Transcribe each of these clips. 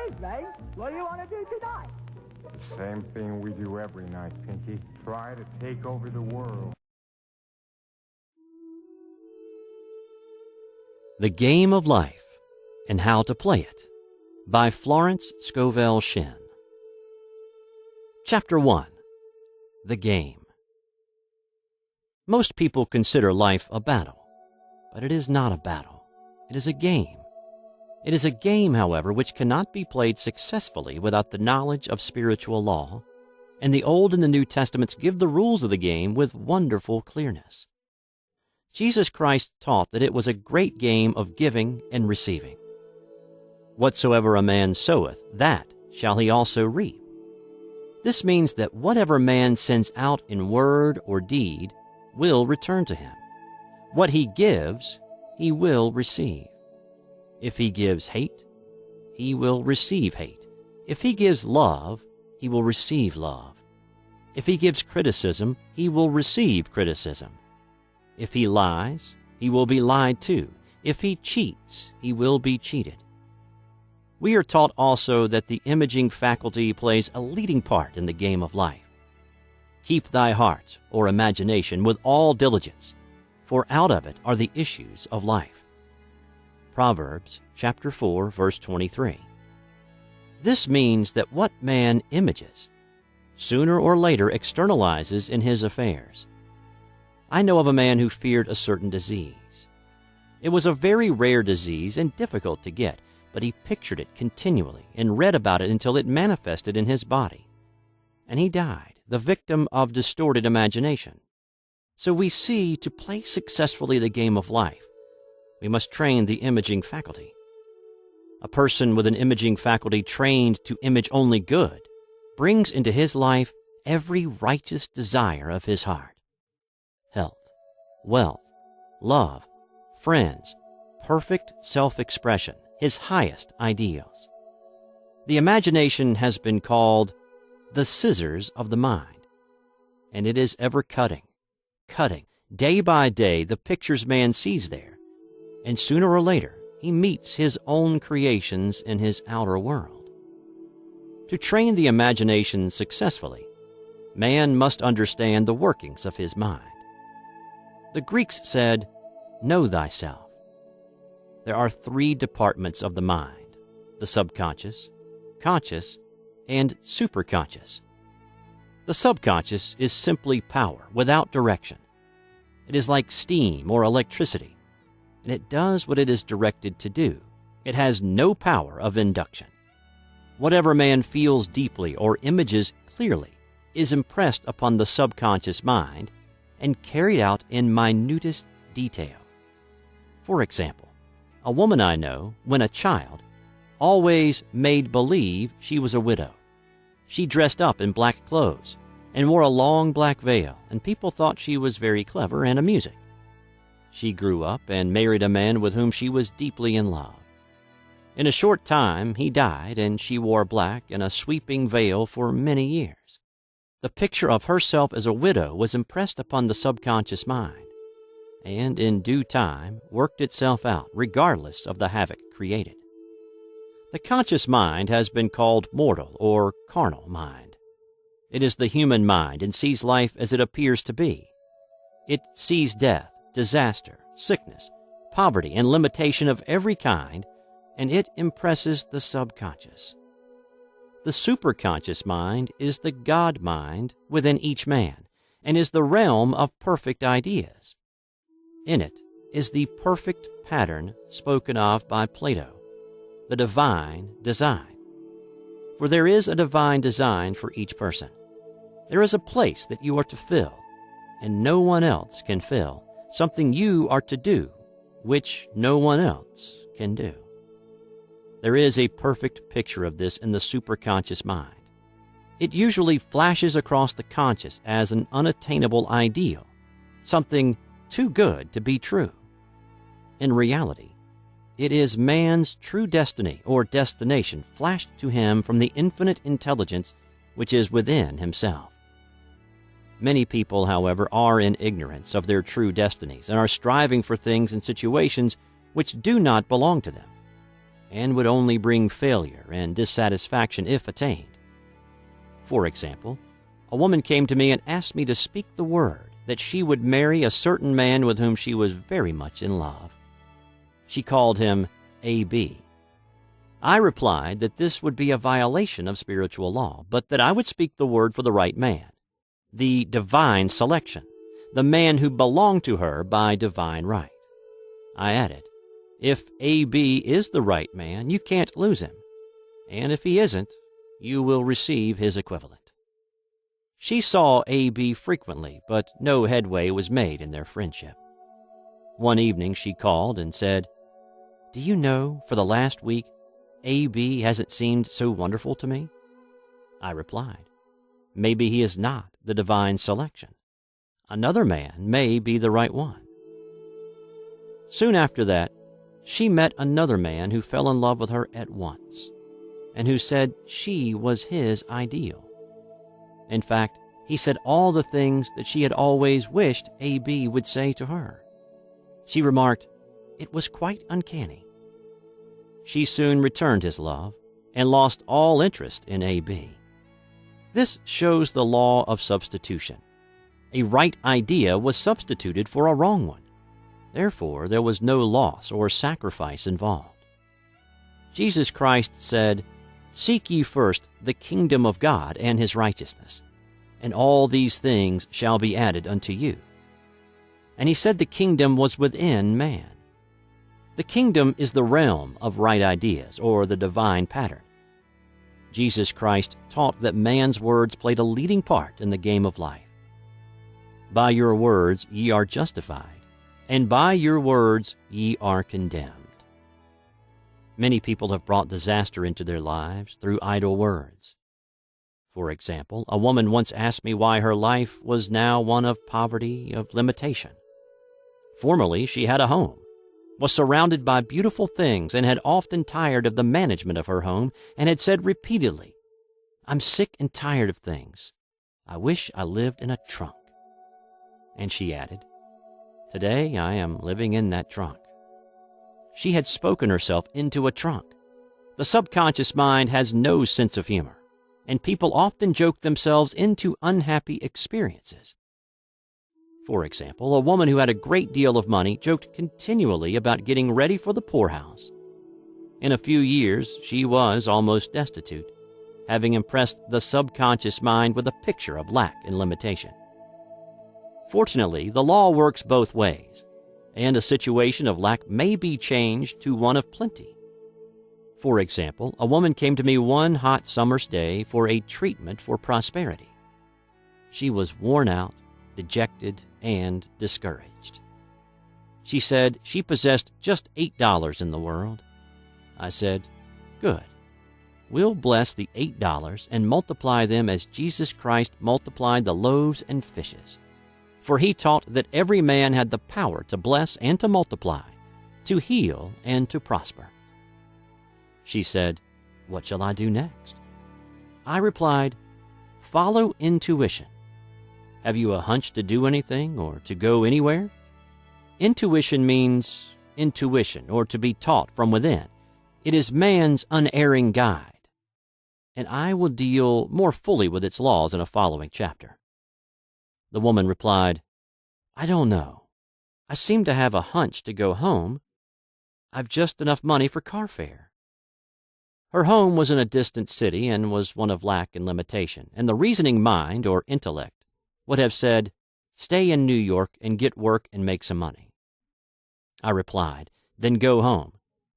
evening. What do you want to do tonight? Same thing we do every night, Pinky. Try to take over the world. The Game of Life and How to Play It by Florence Scovel Shinn. Chapter 1. The Game. Most people consider life a battle, but it is not a battle. It is a game. It is a game, however, which cannot be played successfully without the knowledge of spiritual law, and the Old and the New Testaments give the rules of the game with wonderful clearness. Jesus Christ taught that it was a great game of giving and receiving. Whatsoever a man soweth, that shall he also reap. This means that whatever man sends out in word or deed will return to him. What he gives, he will receive. If he gives hate, he will receive hate. If he gives love, he will receive love. If he gives criticism, he will receive criticism. If he lies, he will be lied to. If he cheats, he will be cheated. We are taught also that the imaging faculty plays a leading part in the game of life. Keep thy heart, or imagination, with all diligence, for out of it are the issues of life. Proverbs chapter 4, verse 23. This means that what man images, sooner or later externalizes in his affairs. I know of a man who feared a certain disease. It was a very rare disease and difficult to get, but he pictured it continually and read about it until it manifested in his body. And he died, the victim of distorted imagination. So we see, to play successfully the game of life, we must train the imaging faculty. A person with an imaging faculty trained to image only good brings into his life every righteous desire of his heart. Health, wealth, love, friends, perfect self-expression, his highest ideals. The imagination has been called the scissors of the mind, and it is ever cutting, day by day, the pictures man sees there, and sooner or later he meets his own creations in his outer world. To train the imagination successfully, man must understand the workings of his mind. The Greeks said, "Know thyself." There are 3 departments of the mind: the subconscious, conscious, and superconscious. The subconscious is simply power without direction. It is like steam or electricity, and it does what it is directed to do. It has no power of induction. Whatever man feels deeply or images clearly is impressed upon the subconscious mind and carried out in minutest detail. For example, a woman I know, when a child, always made believe she was a widow. She dressed up in black clothes and wore a long black veil, and people thought she was very clever and amusing. She grew up and married a man with whom she was deeply in love. In a short time, he died, and she wore black and a sweeping veil for many years. The picture of herself as a widow was impressed upon the subconscious mind, and in due time worked itself out regardless of the havoc created. The conscious mind has been called mortal or carnal mind. It is the human mind and sees life as it appears to be. It sees death, disaster, sickness, poverty, and limitation of every kind, and it impresses the subconscious. The superconscious mind is the God mind within each man, and is the realm of perfect ideas. In it is the perfect pattern spoken of by Plato, the divine design. For there is a divine design for each person. There is a place that you are to fill, and no one else can fill, something you are to do, which no one else can do. There is a perfect picture of this in the superconscious mind. It usually flashes across the conscious as an unattainable ideal, something too good to be true. In reality, it is man's true destiny or destination flashed to him from the infinite intelligence which is within himself. Many people, however, are in ignorance of their true destinies and are striving for things and situations which do not belong to them. and would only bring failure and dissatisfaction if attained. For example, a woman came to me and asked me to speak the word that she would marry a certain man with whom she was very much in love. She called him A.B. I replied that this would be a violation of spiritual law, but that I would speak the word for the right man, the divine selection, the man who belonged to her by divine right. I added, if A.B. is the right man, you can't lose him, and if he isn't, you will receive his equivalent. She saw A.B. frequently, but no headway was made in their friendship. One evening she called and said, "Do you know, for the last week, A.B. hasn't seemed so wonderful to me?" I replied, "Maybe he is not the divine selection. Another man may be the right one." Soon after that, she met another man who fell in love with her at once, and who said she was his ideal. In fact, he said all the things that she had always wished A.B. would say to her. She remarked, it was quite uncanny. She soon returned his love and lost all interest in A.B. This shows the law of substitution. A right idea was substituted for a wrong one. Therefore, there was no loss or sacrifice involved. Jesus Christ said, "Seek ye first the kingdom of God and his righteousness, and all these things shall be added unto you." And he said the kingdom was within man. The kingdom is the realm of right ideas, or the divine pattern. Jesus Christ taught that man's words played a leading part in the game of life. By your words ye are justified, and by your words ye are condemned. Many people have brought disaster into their lives through idle words. For example, a woman once asked me why her life was now one of poverty, of limitation. Formerly, she had a home, was surrounded by beautiful things, and had often tired of the management of her home, and had said repeatedly, "I'm sick and tired of things. I wish I lived in a trunk." And she added, "Today I am living in that trunk." She had spoken herself into a trunk. The subconscious mind has no sense of humor, and people often joke themselves into unhappy experiences. For example, a woman who had a great deal of money joked continually about getting ready for the poorhouse. In a few years, she was almost destitute, having impressed the subconscious mind with a picture of lack and limitation. Fortunately, the law works both ways, and a situation of lack may be changed to one of plenty. For example, a woman came to me one hot summer's day for a treatment for prosperity. She was worn out, dejected, and discouraged. She said she possessed just $8 in the world. I said, "Good. We'll bless the $8 and multiply them as Jesus Christ multiplied the loaves and fishes. For he taught that every man had the power to bless and to multiply, to heal and to prosper." She said, "What shall I do next?" I replied, "Follow intuition. Have you a hunch to do anything or to go anywhere?" Intuition means intuition, or to be taught from within. It is man's unerring guide, and I will deal more fully with its laws in a following chapter. The woman replied, "I don't know. I seem to have a hunch to go home. I've just enough money for car fare." Her home was in a distant city and was one of lack and limitation, and the reasoning mind, or intellect, would have said, "Stay in New York and get work and make some money." I replied, "Then go home.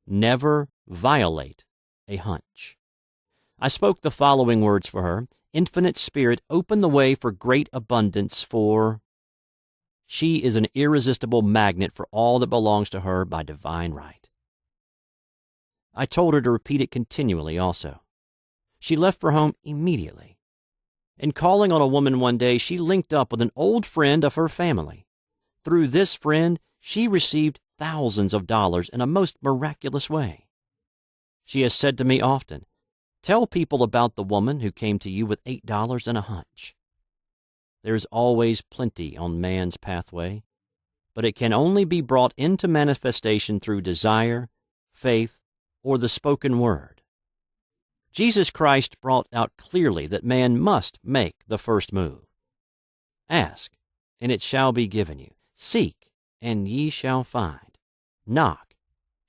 Never violate a hunch." I spoke the following words for her: "Infinite Spirit, open the way for great abundance for..." She is an irresistible magnet for all that belongs to her by divine right. I told her to repeat it continually also. She left for home immediately. In calling on a woman one day, she linked up with an old friend of her family. Through this friend, she received thousands of dollars in a most miraculous way. She has said to me often, "Tell people about the woman who came to you with $8 and a hunch." There is always plenty on man's pathway, but it can only be brought into manifestation through desire, faith, or the spoken word. Jesus Christ brought out clearly that man must make the first move. Ask, and it shall be given you. Seek, and ye shall find. Knock,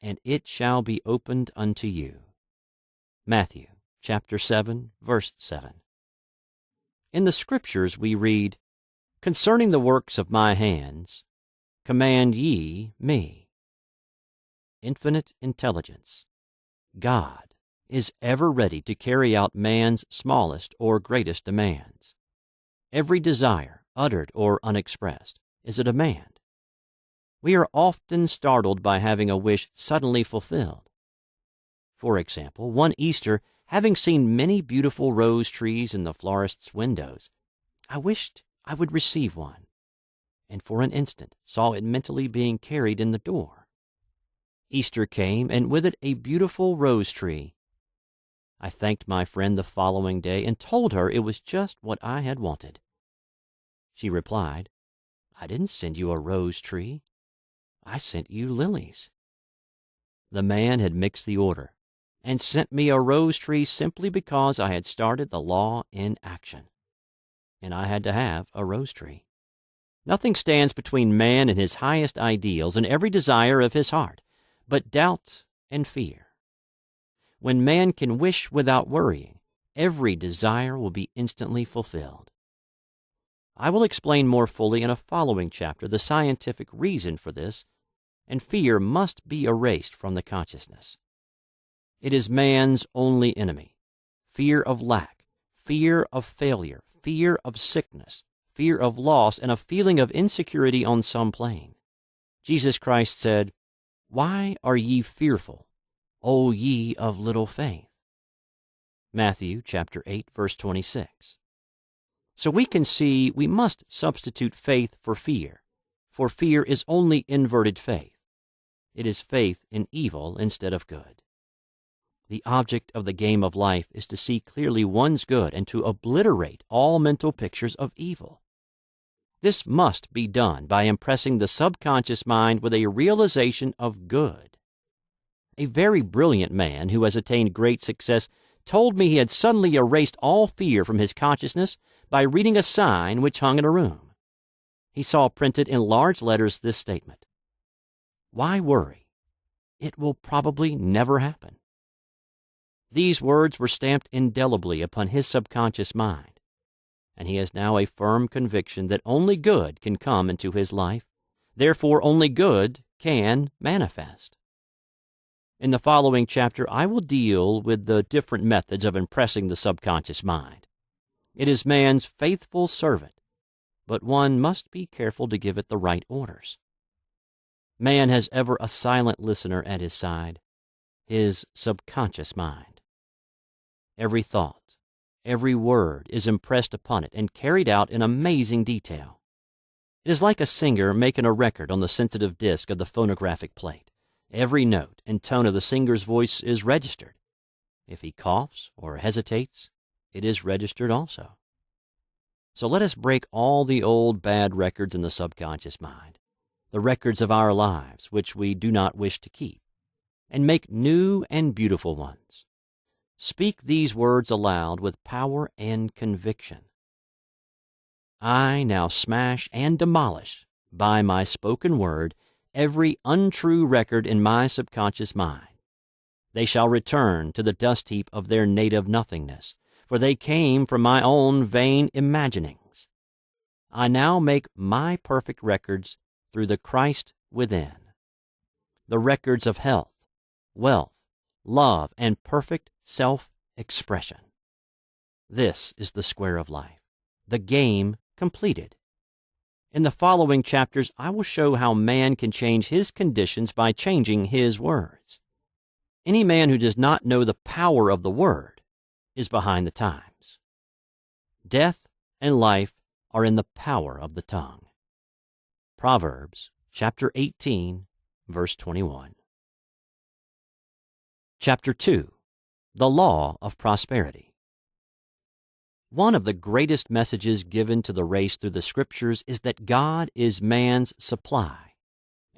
and it shall be opened unto you. Matthew chapter 7, verse 7. In the Scriptures we read, "Concerning the works of my hands, command ye me." Infinite intelligence. God is ever ready to carry out man's smallest or greatest demands. Every desire, uttered or unexpressed, is a demand. We are often startled by having a wish suddenly fulfilled. For example, one Easter, having seen many beautiful rose trees in the florist's windows, I wished I would receive one, and for an instant saw it mentally being carried in the door. Easter came, and with it a beautiful rose tree. I thanked my friend the following day and told her it was just what I had wanted. She replied, "I didn't send you a rose tree. I sent you lilies." The man had mixed the order and sent me a rose tree simply because I had started the law in action, and I had to have a rose tree. Nothing stands between man and his highest ideals and every desire of his heart but doubt and fear. When man can wish without worrying, every desire will be instantly fulfilled. I will explain more fully in a following chapter the scientific reason for this, and fear must be erased from the consciousness. It is man's only enemy. Fear of lack, fear of failure, fear of sickness, fear of loss, and a feeling of insecurity on some plane. Jesus Christ said, "Why are ye fearful, O ye of little faith?" Matthew chapter 8, verse 26. So we can see we must substitute faith for fear is only inverted faith. It is faith in evil instead of good. The object of the game of life is to see clearly one's good and to obliterate all mental pictures of evil. This must be done by impressing the subconscious mind with a realization of good. A very brilliant man who has attained great success told me he had suddenly erased all fear from his consciousness by reading a sign which hung in a room. He saw printed in large letters this statement: "Why worry? It will probably never happen." These words were stamped indelibly upon his subconscious mind, and he has now a firm conviction that only good can come into his life, therefore only good can manifest. In the following chapter, I will deal with the different methods of impressing the subconscious mind. It is man's faithful servant, but one must be careful to give it the right orders. Man has ever a silent listener at his side, his subconscious mind. Every thought, every word is impressed upon it and carried out in amazing detail. It is like a singer making a record on the sensitive disc of the phonographic plate. Every note and tone of the singer's voice is registered. If he coughs or hesitates, it is registered also. So let us break all the old bad records in the subconscious mind, the records of our lives which we do not wish to keep, and make new and beautiful ones. Speak these words aloud with power and conviction. I now smash and demolish, by my spoken word, every untrue record in my subconscious mind. They shall return to the dust heap of their native nothingness, for they came from my own vain imaginings. I now make my perfect records through the Christ within. The records of health, wealth, love, and perfect self-expression. This is the square of life, the game completed. In the following chapters, I will show how man can change his conditions by changing his words. Any man who does not know the power of the word is behind the times. Death and life are in the power of the tongue. Proverbs chapter 18, verse 21. Chapter 2. The Law of Prosperity. One of the greatest messages given to the race through the Scriptures is that God is man's supply,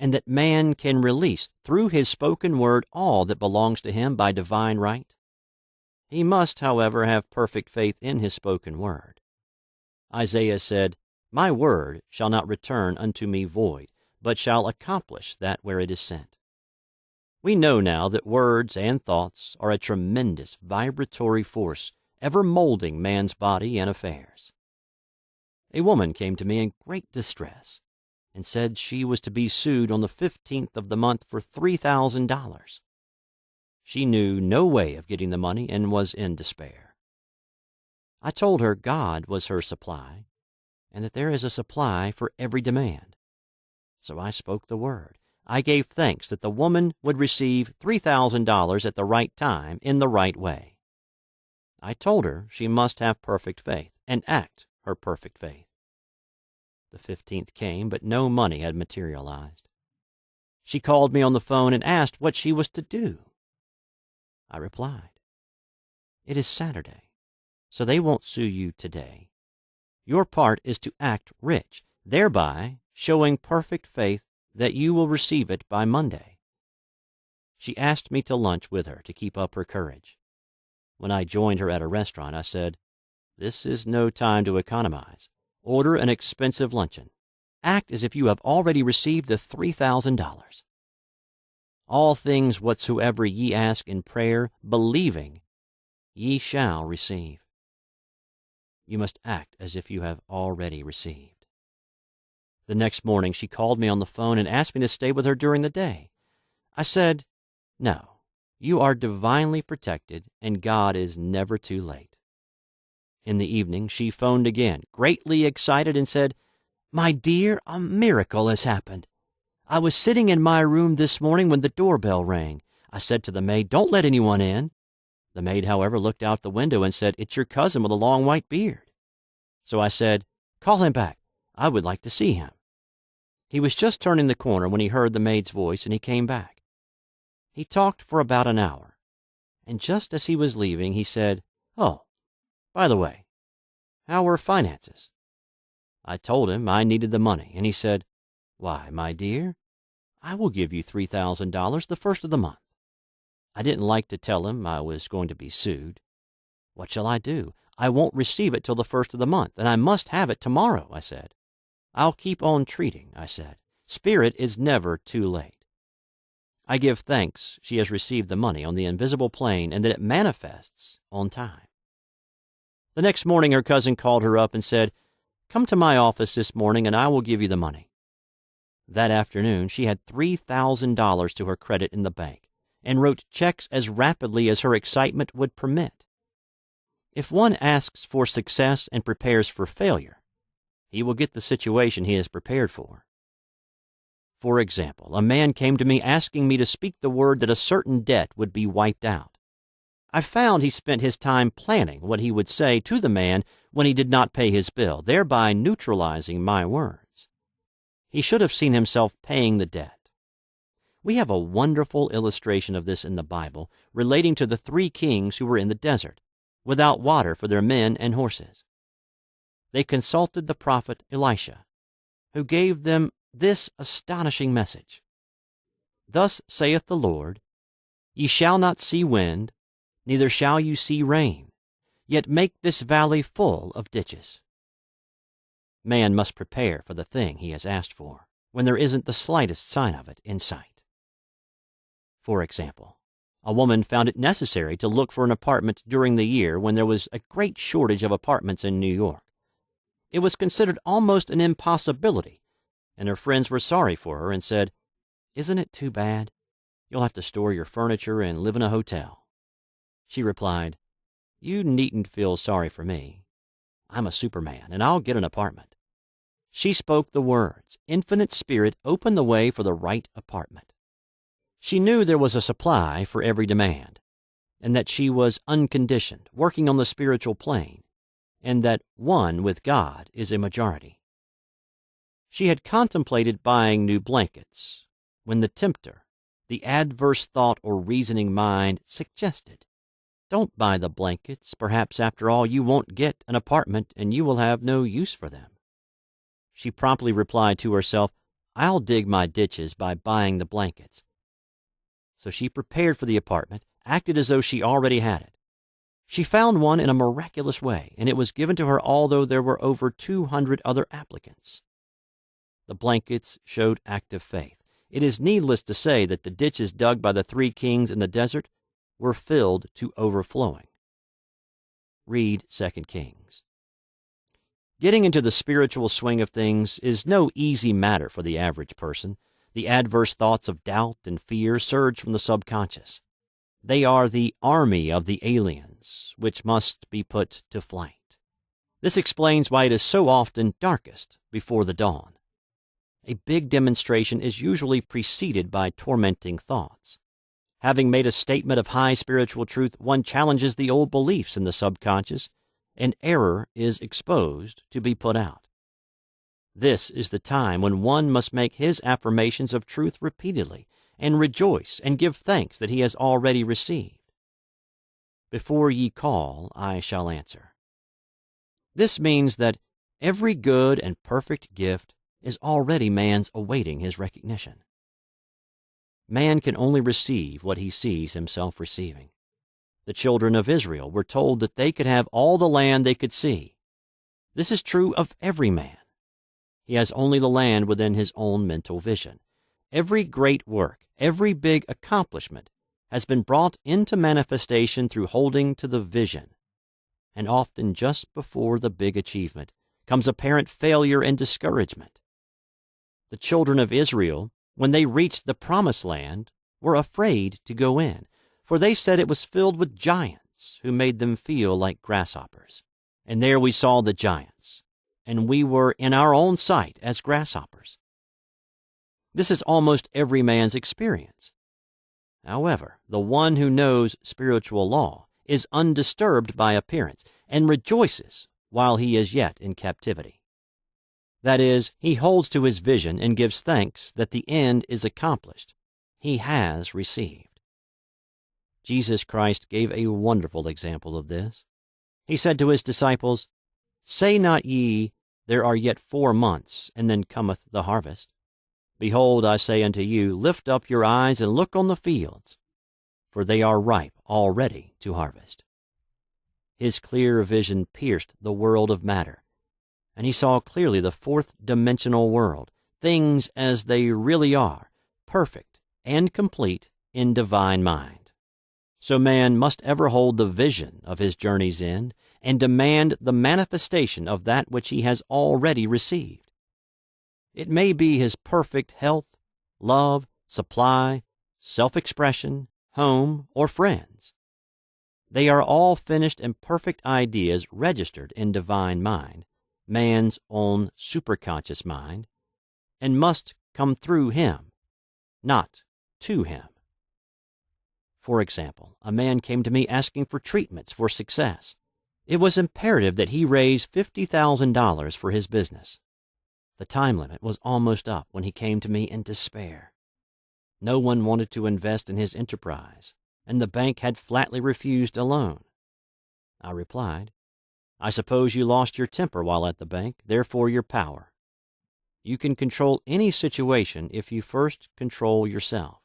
and that man can release through his spoken word all that belongs to him by divine right? He must, however, have perfect faith in his spoken word. Isaiah said, "My word shall not return unto me void, but shall accomplish that where it is sent." We know now that words and thoughts are a tremendous vibratory force ever molding man's body and affairs. A woman came to me in great distress and said she was to be sued on the 15th of the month for $3,000. She knew no way of getting the money and was in despair. I told her God was her supply, and that there is a supply for every demand. So I spoke the word. I gave thanks that the woman would receive $3,000 at the right time in the right way. I told her she must have perfect faith and act her perfect faith. The 15th came, but no money had materialized. She called me on the phone and asked what she was to do. I replied, "It is Saturday, so they won't sue you today. Your part is to act rich, thereby showing perfect faith that you will receive it by Monday." She asked me to lunch with her to keep up her courage. When I joined her at a restaurant, I said, "This is no time to economize. Order an expensive luncheon. Act as if you have already received the $3,000. All things whatsoever ye ask in prayer, believing, ye shall receive." You must act as if you have already received. The next morning she called me on the phone and asked me to stay with her during the day. I said, "No, you are divinely protected and God is never too late." In the evening she phoned again, greatly excited, and said, "My dear, a miracle has happened. I was sitting in my room this morning when the doorbell rang. I said to the maid, 'Don't let anyone in.' The maid, however, looked out the window and said, 'It's your cousin with a long white beard.' So I said, 'Call him back. I would like to see him.' He was just turning the corner when he heard the maid's voice, and he came back. He talked for about an hour, and just as he was leaving, he said, 'Oh, by the way, how were finances?' I told him I needed the money, and he said, 'Why, my dear, I will give you $3,000 the first of the month.' I didn't like to tell him I was going to be sued. 'What shall I do? I won't receive it till the first of the month, and I must have it tomorrow,' I said. 'I'll keep on treating,' I said. 'Spirit is never too late.' I give thanks she has received the money on the invisible plane and that it manifests on time. The next morning her cousin called her up and said, 'Come to my office this morning and I will give you the money.' That afternoon she had $3,000 to her credit in the bank and wrote checks as rapidly as her excitement would permit. If one asks for success and prepares for failure, he will get the situation he is prepared for. For example, a man came to me asking me to speak the word that a certain debt would be wiped out. I found he spent his time planning what he would say to the man when he did not pay his bill, thereby neutralizing my words. He should have seen himself paying the debt. We have a wonderful illustration of this in the Bible relating to the 3 kings who were in the desert, without water for their men and horses. They consulted the prophet Elisha, who gave them this astonishing message. "Thus saith the Lord, Ye shall not see wind, neither shall you see rain, yet make this valley full of ditches." Man must prepare for the thing he has asked for when there isn't the slightest sign of it in sight. For example, a woman found it necessary to look for an apartment during the year when there was a great shortage of apartments in New York. It was considered almost an impossibility, and her friends were sorry for her and said, "Isn't it too bad? You'll have to store your furniture and live in a hotel." She replied, "You needn't feel sorry for me. I'm a Superman, and I'll get an apartment." She spoke the words. Infinite Spirit opened the way for the right apartment. She knew there was a supply for every demand, and that she was unconditioned, working on the spiritual plane, and that one with God is a majority. She had contemplated buying new blankets when the tempter, the adverse thought or reasoning mind, suggested, "Don't buy the blankets. Perhaps after all you won't get an apartment and you will have no use for them." She promptly replied to herself, I'll dig my ditches by buying the blankets." So she prepared for the apartment, acted as though she already had it. She found one in a miraculous way, and it was given to her although there were over 200 other applicants. The blankets showed active faith. It is needless to say that the ditches dug by the 3 kings in the desert were filled to overflowing. Read 2 Kings. Getting into the spiritual swing of things is no easy matter for the average person. The adverse thoughts of doubt and fear surge from the subconscious. They are the army of the aliens, which must be put to flight. This explains why it is so often darkest before the dawn. A big demonstration is usually preceded by tormenting thoughts. Having made a statement of high spiritual truth, one challenges the old beliefs in the subconscious, and error is exposed to be put out. This is the time when one must make his affirmations of truth repeatedly and rejoice and give thanks that he has already received. "Before ye call, I shall answer." This means that every good and perfect gift is already man's awaiting his recognition. Man can only receive what he sees himself receiving. The children of Israel were told that they could have all the land they could see. This is true of every man. He has only the land within his own mental vision. Every great work, every big accomplishment has been brought into manifestation through holding to the vision. And often just before the big achievement comes apparent failure and discouragement. The children of Israel, when they reached the promised land, were afraid to go in, for they said it was filled with giants who made them feel like grasshoppers. And there we saw the giants, and we were in our own sight as grasshoppers. This is almost every man's experience. However, the one who knows spiritual law is undisturbed by appearance and rejoices while he is yet in captivity. That is, he holds to his vision and gives thanks that the end is accomplished. He has received. Jesus Christ gave a wonderful example of this. He said to his disciples, "Say not ye, there are yet 4 months, and then cometh the harvest. Behold, I say unto you, lift up your eyes and look on the fields, for they are ripe already to harvest." His clear vision pierced the world of matter, and he saw clearly the 4th-dimensional world, things as they really are, perfect and complete in divine mind. So man must ever hold the vision of his journey's end and demand the manifestation of that which he has already received. It may be his perfect health, love, supply, self-expression, home, or friends. They are all finished and perfect ideas registered in divine mind, man's own superconscious mind, and must come through him, not to him. For example, a man came to me asking for treatments for success. It was imperative that he raise $50,000 for his business. The time limit was almost up when he came to me in despair. No one wanted to invest in his enterprise, and the bank had flatly refused a loan. I replied, "I suppose you lost your temper while at the bank, therefore your power. You can control any situation if you first control yourself.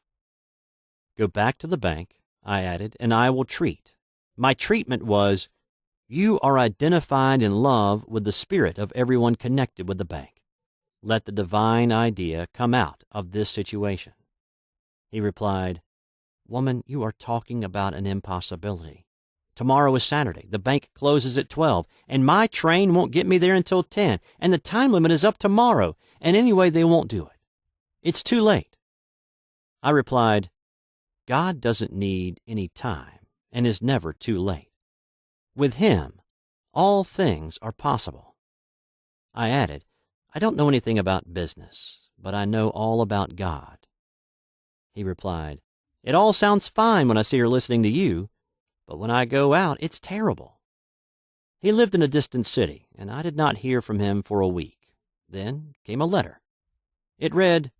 Go back to the bank," I added, "and I will treat." My treatment was, "You are identified in love with the spirit of everyone connected with the bank. Let the divine idea come out of this situation." He replied, "Woman, you are talking about an impossibility. Tomorrow is Saturday. The bank closes at 12, and my train won't get me there until 10, and the time limit is up tomorrow, and anyway, they won't do it. It's too late." I replied, "God doesn't need any time and is never too late. With Him, all things are possible." I added, "I don't know anything about business, but I know all about God." He replied, "It all sounds fine when I sit here listening to you, but when I go out, it's terrible." He lived in a distant city, and I did not hear from him for a week. Then came a letter. It read,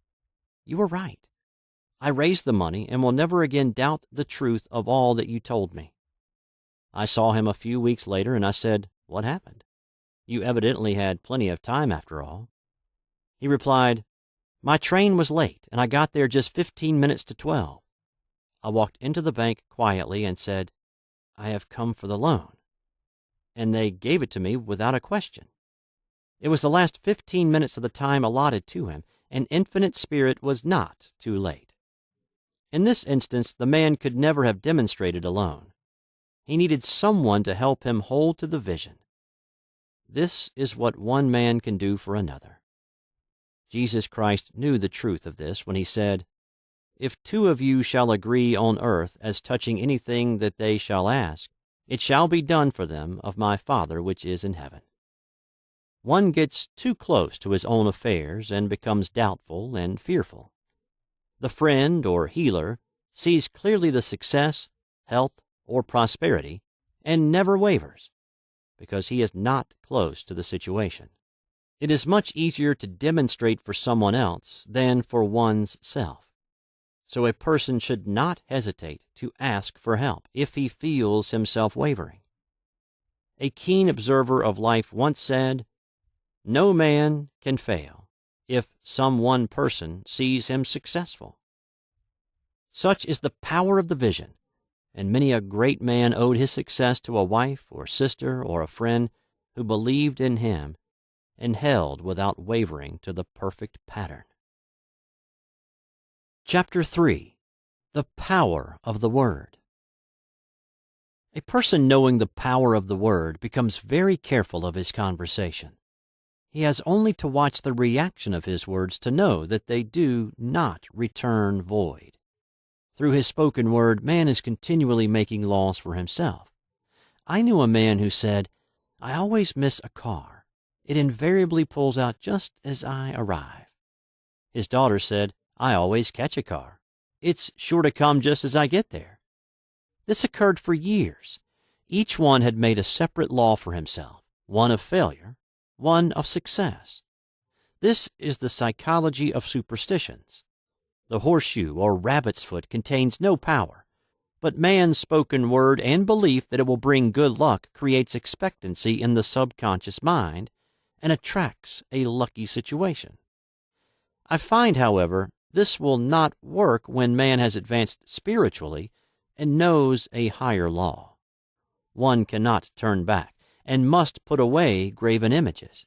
"You were right. I raised the money and will never again doubt the truth of all that you told me." I saw him a few weeks later, and I said, "What happened? You evidently had plenty of time after all." He replied, My train was late, and I got there just 15 minutes to 12. I walked into the bank quietly and said, "I have come for the loan." And they gave it to me without a question. It was the last 15 minutes of the time allotted to him, and Infinite Spirit was not too late. In this instance, the man could never have demonstrated alone. He needed someone to help him hold to the vision. This is what one man can do for another. Jesus Christ knew the truth of this when he said, "If two of you shall agree on earth as touching anything that they shall ask, it shall be done for them of my Father which is in heaven." One gets too close to his own affairs and becomes doubtful and fearful. The friend or healer sees clearly the success, health, or prosperity and never wavers, because he is not close to the situation. It is much easier to demonstrate for someone else than for one's self. So a person should not hesitate to ask for help if he feels himself wavering. A keen observer of life once said, "No man can fail if some one person sees him successful." Such is the power of the vision, and many a great man owed his success to a wife or sister or a friend who believed in him and held without wavering to the perfect pattern. Chapter 3. The Power of the Word. A person knowing the power of the Word becomes very careful of his conversation. He has only to watch the reaction of his words to know that they do not return void. Through his spoken word, man is continually making laws for himself. I knew a man who said, "I always miss a car. It invariably pulls out just as I arrive." His daughter said, "I always catch a car. It's sure to come just as I get there." This occurred for years. Each one had made a separate law for himself, one of failure, one of success. This is the psychology of superstitions. The horseshoe or rabbit's foot contains no power, but man's spoken word and belief that it will bring good luck creates expectancy in the subconscious mind and attracts a lucky situation. I find, however, this will not work when man has advanced spiritually and knows a higher law. One cannot turn back and must put away graven images.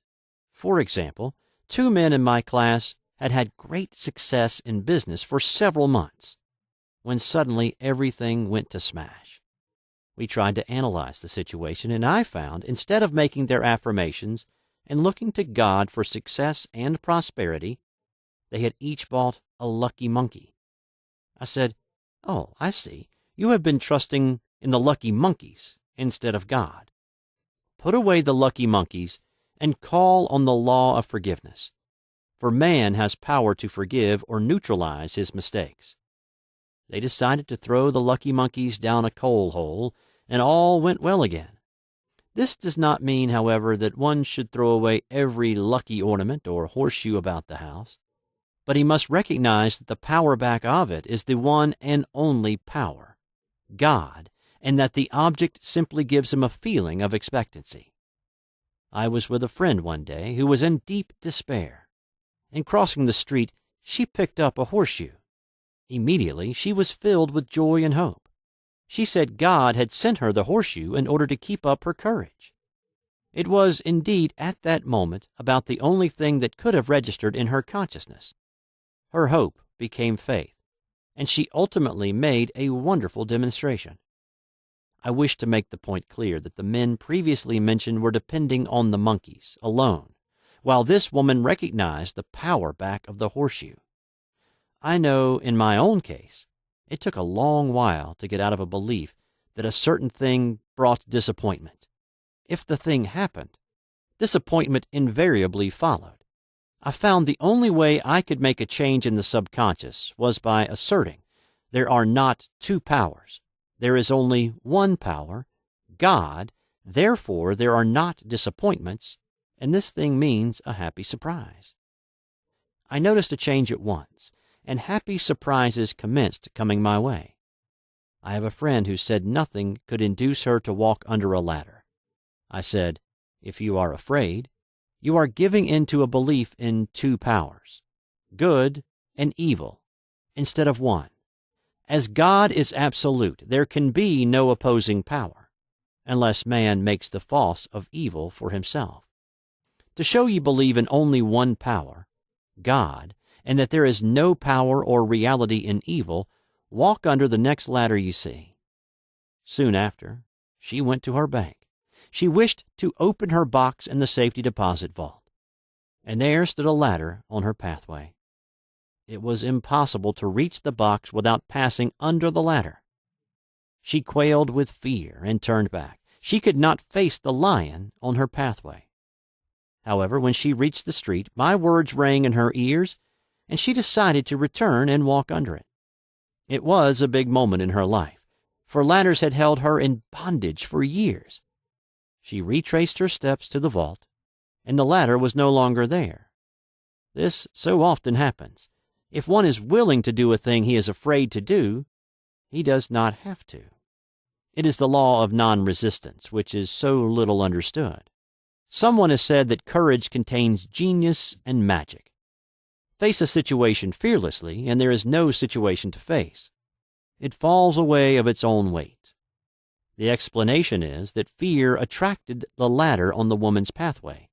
For example, 2 men in my class had great success in business for several months, when suddenly everything went to smash. We tried to analyze the situation, and I found instead of making their affirmations and looking to God for success and prosperity, they had each bought a lucky monkey. I said, "Oh, I see. You have been trusting in the lucky monkeys instead of God. Put away the lucky monkeys and call on the law of forgiveness, for man has power to forgive or neutralize his mistakes." They decided to throw the lucky monkeys down a coal hole, and all went well again. This does not mean, however, that one should throw away every lucky ornament or horseshoe about the house, but he must recognize that the power back of it is the one and only power, God, and that the object simply gives him a feeling of expectancy. I was with a friend one day who was in deep despair. In crossing the street, she picked up a horseshoe. Immediately, she was filled with joy and hope. She said God had sent her the horseshoe in order to keep up her courage. It was, indeed, at that moment, about the only thing that could have registered in her consciousness. Her hope became faith, and she ultimately made a wonderful demonstration. I wish to make the point clear that the men previously mentioned were depending on the monkeys alone, while this woman recognized the power back of the horseshoe. I know in my own case, it took a long while to get out of a belief that a certain thing brought disappointment. If the thing happened, disappointment invariably followed. I found the only way I could make a change in the subconscious was by asserting there are not 2 powers. There is only one power, God, therefore there are not disappointments, and this thing means a happy surprise. I noticed a change at once, and happy surprises commenced coming my way. I have a friend who said nothing could induce her to walk under a ladder. I said, "If you are afraid, you are giving in to a belief in 2 powers. good and evil, instead of one. As God is absolute, there can be no opposing power, unless man makes the false of evil for himself. To show you believe in only one power, God, and that there is no power or reality in evil, walk under the next ladder you see. Soon after, she went to her bank. She wished to open her box in the safety deposit vault, and there stood a ladder on her pathway. It was impossible to reach the box without passing under the ladder. She quailed with fear and turned back. She could not face the lion on her pathway. However, when she reached the street, my words rang in her ears, and she decided to return and walk under it. It was a big moment in her life, for ladders had held her in bondage for years. She retraced her steps to the vault, and the ladder was no longer there. This so often happens. If one is willing to do a thing he is afraid to do, he does not have to. It is the law of non-resistance, which is so little understood. Someone has said that courage contains genius and magic. Face a situation fearlessly, and there is no situation to face. It falls away of its own weight. The explanation is that fear attracted the ladder on the woman's pathway,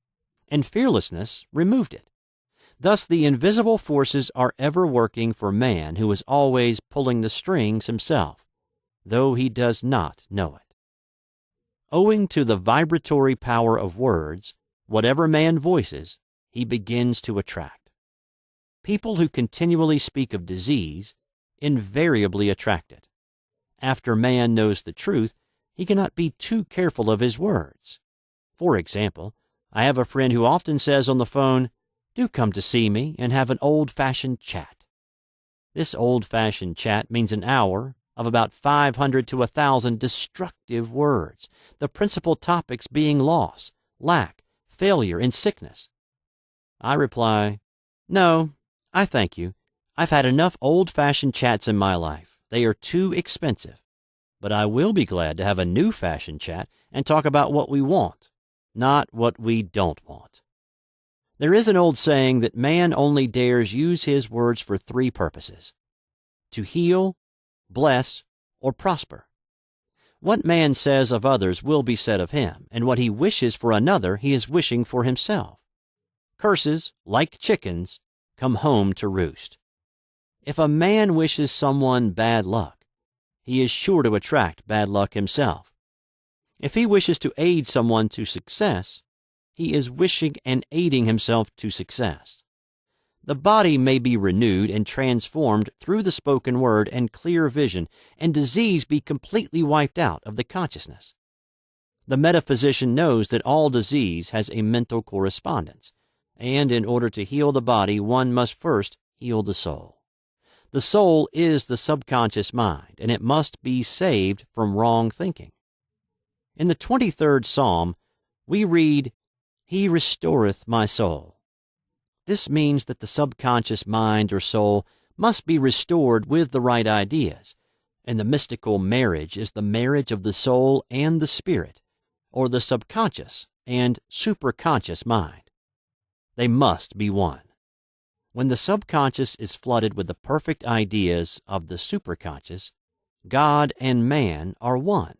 and fearlessness removed it. Thus, the invisible forces are ever working for man, who is always pulling the strings himself, though he does not know it. Owing to the vibratory power of words, whatever man voices, he begins to attract. People who continually speak of disease invariably attract it. After man knows the truth, he cannot be too careful of his words. For example, I have a friend who often says on the phone, "Do come to see me and have an old-fashioned chat." This old-fashioned chat means an hour of about 500 to 1,000 destructive words, the principal topics being loss, lack, failure, and sickness. I reply, "No, I thank you. I've had enough old-fashioned chats in my life. They are too expensive. But I will be glad to have a new-fashioned chat and talk about what we want, not what we don't want." There is an old saying that man only dares use his words for three purposes: to heal, bless, or prosper. What man says of others will be said of him, and what he wishes for another he is wishing for himself. Curses, like chickens, come home to roost. If a man wishes someone bad luck, he is sure to attract bad luck himself. If he wishes to aid someone to success, he is wishing and aiding himself to success. The body may be renewed and transformed through the spoken word and clear vision, and disease be completely wiped out of the consciousness. The metaphysician knows that all disease has a mental correspondence, and in order to heal the body, one must first heal the soul. The soul is the subconscious mind, and it must be saved from wrong thinking. In the 23rd Psalm, we read, "He restoreth my soul." This means that the subconscious mind or soul must be restored with the right ideas, and the mystical marriage is the marriage of the soul and the spirit, or the subconscious and superconscious mind. They must be one. When the subconscious is flooded with the perfect ideas of the superconscious, God and man are one.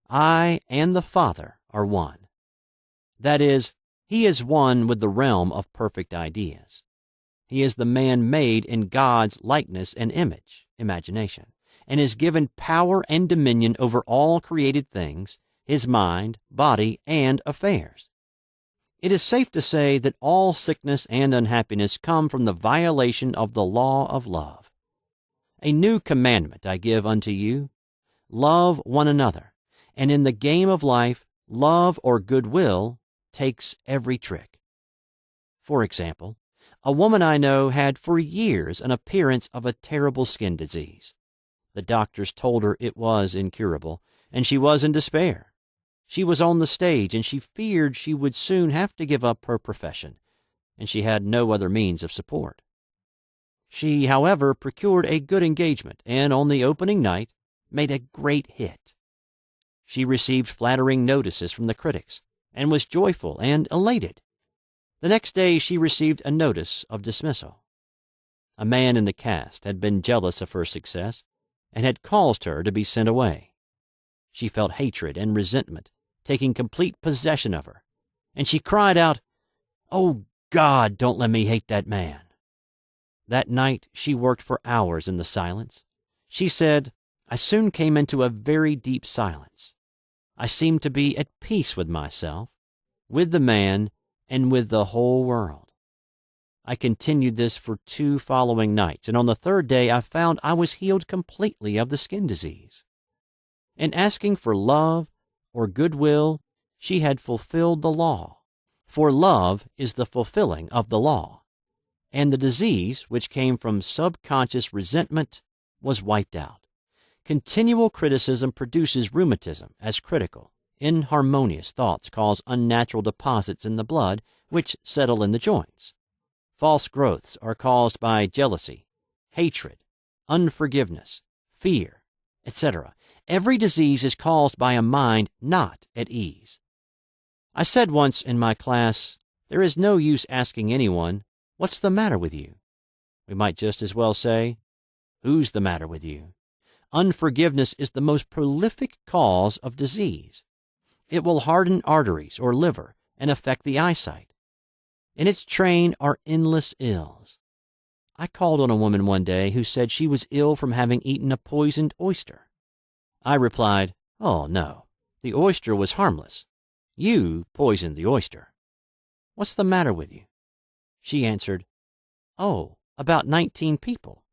I and the Father are one. That is, he is one with the realm of perfect ideas. He is the man made in God's likeness and image, imagination, and is given power and dominion over all created things, his mind, body, and affairs. It is safe to say that all sickness and unhappiness come from the violation of the law of love. "A new commandment I give unto you, love one another, and in the game of life, love or goodwill takes every trick." For example, a woman I know had for years an appearance of a terrible skin disease. The doctors told her it was incurable, and she was in despair. She was on the stage, and she feared she would soon have to give up her profession, and she had no other means of support. She, however, procured a good engagement, and on the opening night made a great hit. She received flattering notices from the critics, and was joyful and elated. The next day she received a notice of dismissal. a man in the caste, had been jealous of her success and had caused her to be sent away. She felt hatred and resentment taking complete possession of her, and she cried out, "Oh, God, don't let me hate that man." That night she worked for hours in the silence. She said, "I soon came into a very deep silence. I seemed to be at peace with myself, with the man, and with the whole world." I continued this for 2 following nights, and on the 3rd day I found I was healed completely of the skin disease. In asking for love or goodwill, she had fulfilled the law, for love is the fulfilling of the law, and the disease, which came from subconscious resentment, was wiped out. Continual criticism produces rheumatism as critical, inharmonious thoughts cause unnatural deposits in the blood which settle in the joints. False growths are caused by jealousy, hatred, unforgiveness, fear, etc. Every disease is caused by a mind not at ease. I said once in my class, there is no use asking anyone, "What's the matter with you?" We might just as well say, "Who's the matter with you?" Unforgiveness is the most prolific cause of disease. It will harden arteries or liver and affect the eyesight. In its train are endless ills. I called on a woman one day who said she was ill from having eaten a poisoned oyster. I replied, "Oh, no, the oyster was harmless. You poisoned the oyster. What's the matter with you?" She answered, "Oh, about 19 people."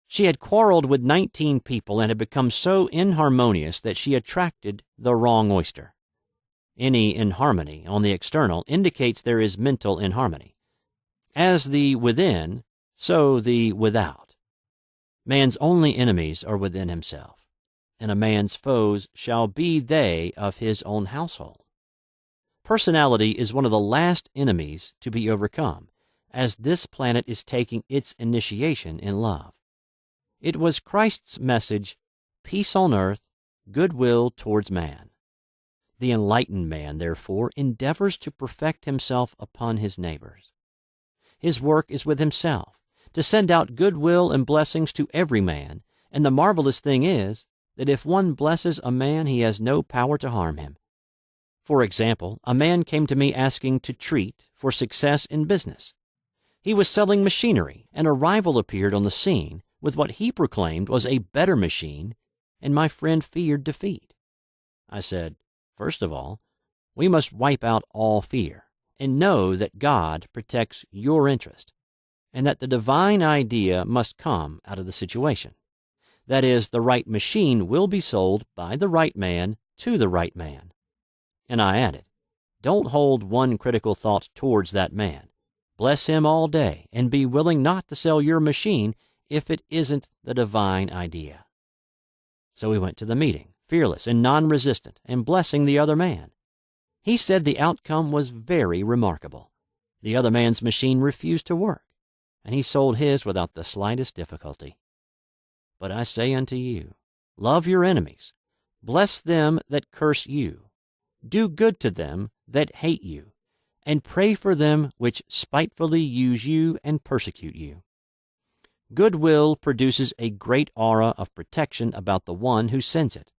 She had quarreled with 19 people and had become so inharmonious that she attracted the wrong oyster. Any inharmony on the external indicates there is mental inharmony. As the within, so the without. Man's only enemies are within himself, and a man's foes shall be they of his own household. Personality is one of the last enemies to be overcome, as this planet is taking its initiation in love. It was Christ's message, peace on earth, goodwill towards man. The enlightened man, therefore, endeavors to perfect himself upon his neighbors. His work is with himself, to send out goodwill and blessings to every man, and the marvelous thing is that if one blesses a man, he has no power to harm him. For example, a man came to me asking to treat for success in business. He was selling machinery, and a rival appeared on the scene with what he proclaimed was a better machine, and my friend feared defeat. I said, "First of all, we must wipe out all fear and know that God protects your interest, and that the divine idea must come out of the situation. That is, the right machine will be sold by the right man to the right man." And I added, "Don't hold one critical thought towards that man. Bless him all day and be willing not to sell your machine if it isn't the divine idea." So we went to the meeting, fearless and non-resistant, and blessing the other man. He said the outcome was very remarkable. The other man's machine refused to work, and he sold his without the slightest difficulty. But I say unto you, love your enemies, bless them that curse you, do good to them that hate you, and pray for them which spitefully use you and persecute you. Goodwill produces a great aura of protection about the one who sends it,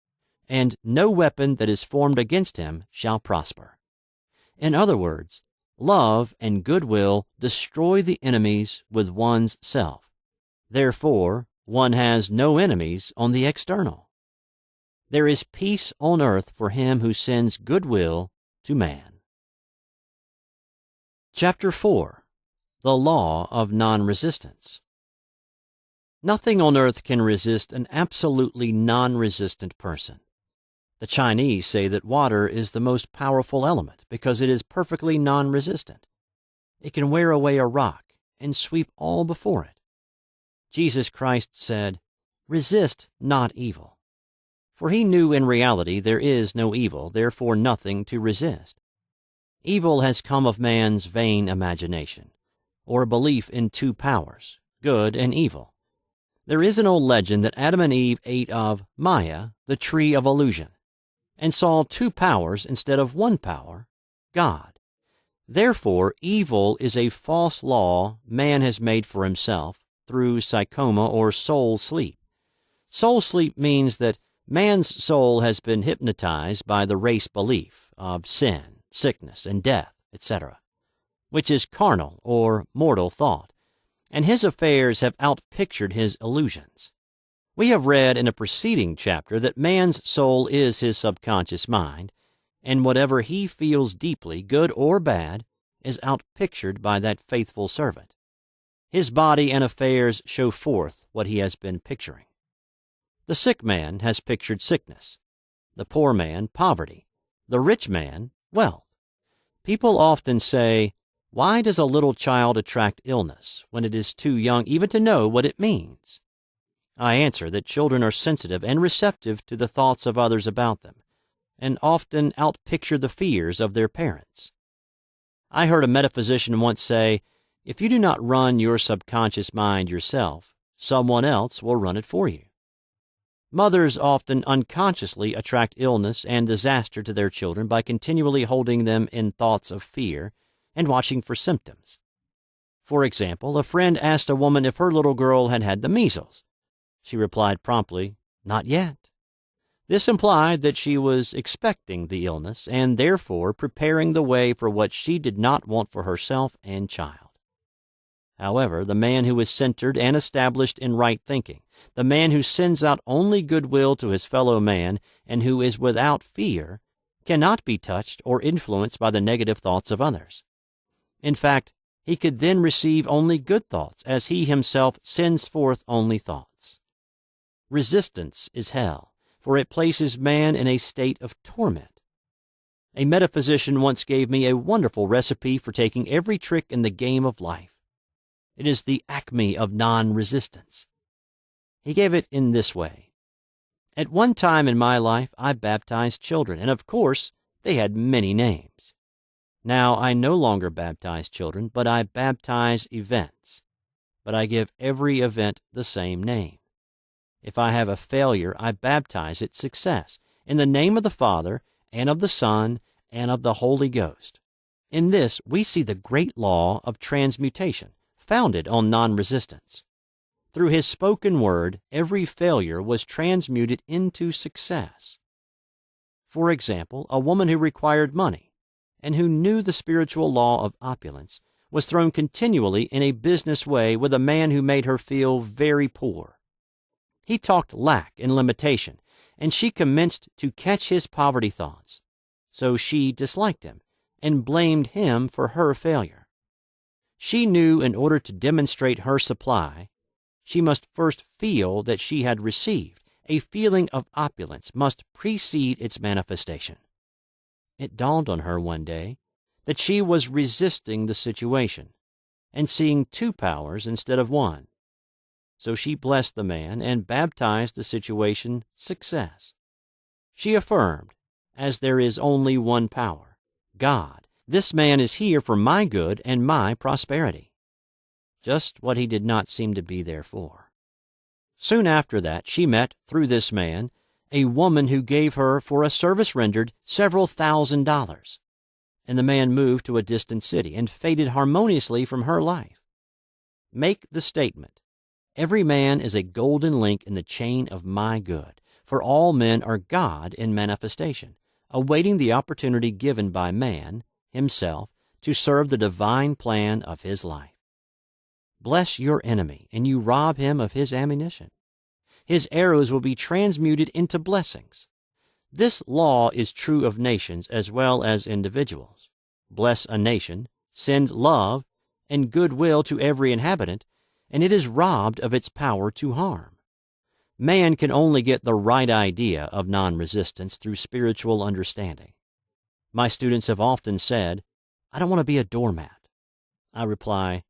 and no weapon that is formed against him shall prosper. In other words, love and goodwill destroy the enemies with one's self. Therefore, one has no enemies on the external. There is peace on earth for him who sends goodwill to man. Chapter 4. The Law of Non-Resistance. Nothing on earth can resist an absolutely non-resistant person. The Chinese say that water is the most powerful element because it is perfectly non-resistant. It can wear away a rock and sweep all before it. Jesus Christ said, "Resist not evil." For he knew in reality there is no evil, therefore nothing to resist. Evil has come of man's vain imagination, or a belief in two powers, good and evil. There is an old legend that Adam and Eve ate of Maya, the tree of illusion, and saw two powers instead of one power, God. Therefore, evil is a false law man has made for himself through psychoma or soul sleep. Soul sleep means that man's soul has been hypnotized by the race belief of sin, sickness, and death, etc., which is carnal or mortal thought, and his affairs have outpictured his illusions. We have read in a preceding chapter that man's soul is his subconscious mind, and whatever he feels deeply, good or bad, is outpictured by that faithful servant. His body and affairs show forth what he has been picturing. The sick man has pictured sickness, the poor man poverty, the rich man wealth. People often say, "Why does a little child attract illness when it is too young even to know what it means?" I answer that children are sensitive and receptive to the thoughts of others about them, and often outpicture the fears of their parents. I heard a metaphysician once say, "If you do not run your subconscious mind yourself, someone else will run it for you." Mothers often unconsciously attract illness and disaster to their children by continually holding them in thoughts of fear and watching for symptoms. For example, a friend asked a woman if her little girl had had the measles. She replied promptly, "Not yet." This implied that she was expecting the illness and therefore preparing the way for what she did not want for herself and child. However, the man who is centered and established in right thinking, the man who sends out only goodwill to his fellow man and who is without fear, cannot be touched or influenced by the negative thoughts of others. In fact, he could then receive only good thoughts, as he himself sends forth only thoughts. Resistance is hell, for it places man in a state of torment. A metaphysician once gave me a wonderful recipe for taking every trick in the game of life. It is the acme of non-resistance. He gave it in this way. At one time in my life, I baptized children, and of course, they had many names. Now I no longer baptize children, but I baptize events. But I give every event the same name. If I have a failure, I baptize it success, in the name of the Father, and of the Son, and of the Holy Ghost. In this, we see the great law of transmutation, founded on non-resistance. Through his spoken word, every failure was transmuted into success. For example, a woman who required money, and who knew the spiritual law of opulence, was thrown continually in a business way with a man who made her feel very poor. He talked lack and limitation, and she commenced to catch his poverty thoughts. So she disliked him and blamed him for her failure. She knew in order to demonstrate her supply, she must first feel that she had received. A feeling of opulence must precede its manifestation. It dawned on her one day that she was resisting the situation and seeing two powers instead of one. So she blessed the man and baptized the situation success. She affirmed, as there is only one power, God, this man is here for my good and my prosperity. Just what he did not seem to be there for. Soon after that, she met, through this man, a woman who gave her, for a service rendered, several $1,000s, and the man moved to a distant city and faded harmoniously from her life. Make the statement, every man is a golden link in the chain of my good, for all men are God in manifestation, awaiting the opportunity given by man, himself, to serve the divine plan of his life. Bless your enemy, and you rob him of his ammunition. His arrows will be transmuted into blessings. This law is true of nations as well as individuals. Bless a nation, send love and goodwill to every inhabitant, and it is robbed of its power to harm. Man can only get the right idea of non-resistance through spiritual understanding. My students have often said, "I don't want to be a doormat." I reply,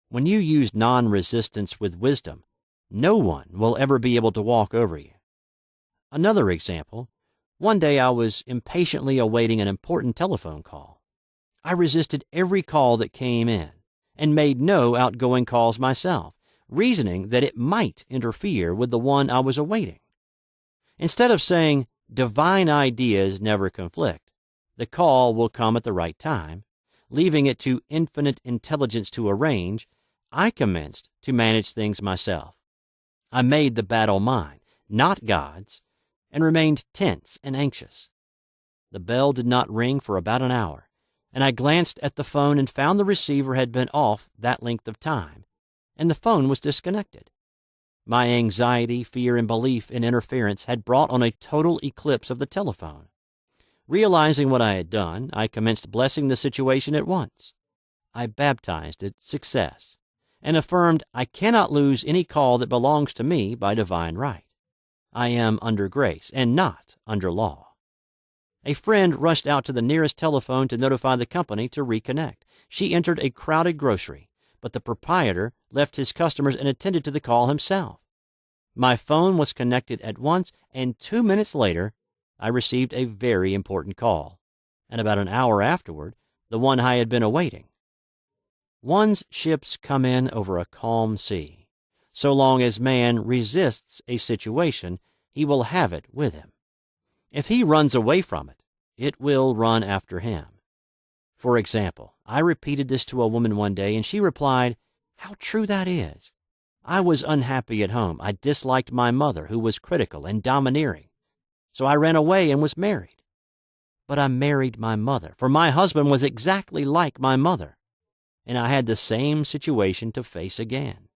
when you use non-resistance with wisdom, no one will ever be able to walk over you. Another example, one day I was impatiently awaiting an important telephone call. I resisted every call that came in and made no outgoing calls myself, reasoning that it might interfere with the one I was awaiting. Instead of saying, divine ideas never conflict, the call will come at the right time, leaving it to infinite intelligence to arrange, I commenced to manage things myself. I made the battle mine, not God's, and remained tense and anxious. The bell did not ring for about an hour, and I glanced at the phone and found the receiver had been off that length of time, and the phone was disconnected. My anxiety, fear, and belief in interference had brought on a total eclipse of the telephone. Realizing what I had done, I commenced blessing the situation at once. I baptized it success, and affirmed I cannot lose any call that belongs to me by divine right. I am under grace and not under law. A friend rushed out to the nearest telephone to notify the company to reconnect. She entered a crowded grocery, but the proprietor left his customers and attended to the call himself. My phone was connected at once, and 2 minutes later, I received a very important call, and about an hour afterward, the one I had been awaiting. One's ships come in over a calm sea. So long as man resists a situation, he will have it with him. If he runs away from it, it will run after him. For example, I repeated this to a woman one day, and she replied, "How true that is. I was unhappy at home. I disliked my mother, who was critical and domineering. So I ran away and was married. But I married my mother, for my husband was exactly like my mother, and I had the same situation to face again.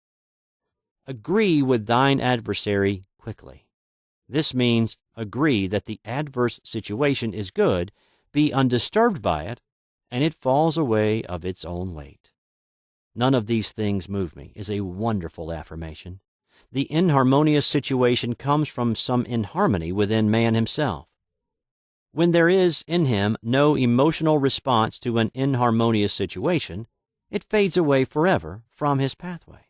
Agree with thine adversary quickly. This means agree that the adverse situation is good, be undisturbed by it, and it falls away of its own weight. None of these things move me is a wonderful affirmation. The inharmonious situation comes from some inharmony within man himself. When there is in him no emotional response to an inharmonious situation, it fades away forever from his pathway.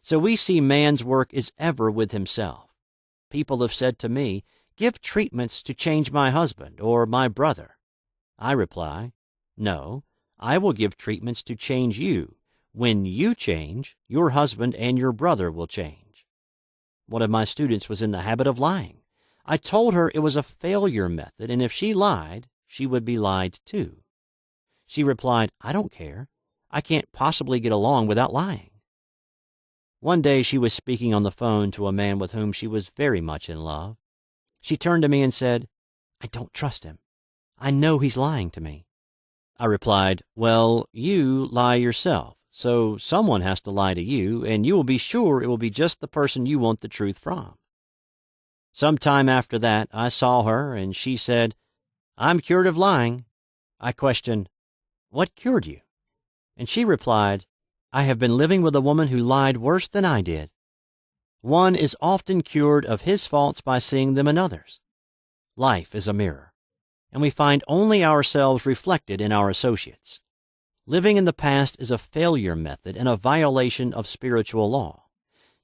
So we see man's work is ever with himself. People have said to me, "Give treatments to change my husband or my brother." I reply, "No, I will give treatments to change you. When you change, your husband and your brother will change." One of my students was in the habit of lying. I told her it was a failure method, and if she lied, she would be lied to. She replied, "I don't care. I can't possibly get along without lying." One day she was speaking on the phone to a man with whom she was very much in love. She turned to me and said, "I don't trust him. I know he's lying to me." I replied, "Well, you lie yourself, so someone has to lie to you, and you will be sure it will be just the person you want the truth from." Some time after that, I saw her, and she said, "I'm cured of lying." I questioned, "What cured you?" And she replied, "I have been living with a woman who lied worse than I did." One is often cured of his faults by seeing them in others. Life is a mirror, and we find only ourselves reflected in our associates. Living in the past is a failure method and a violation of spiritual law.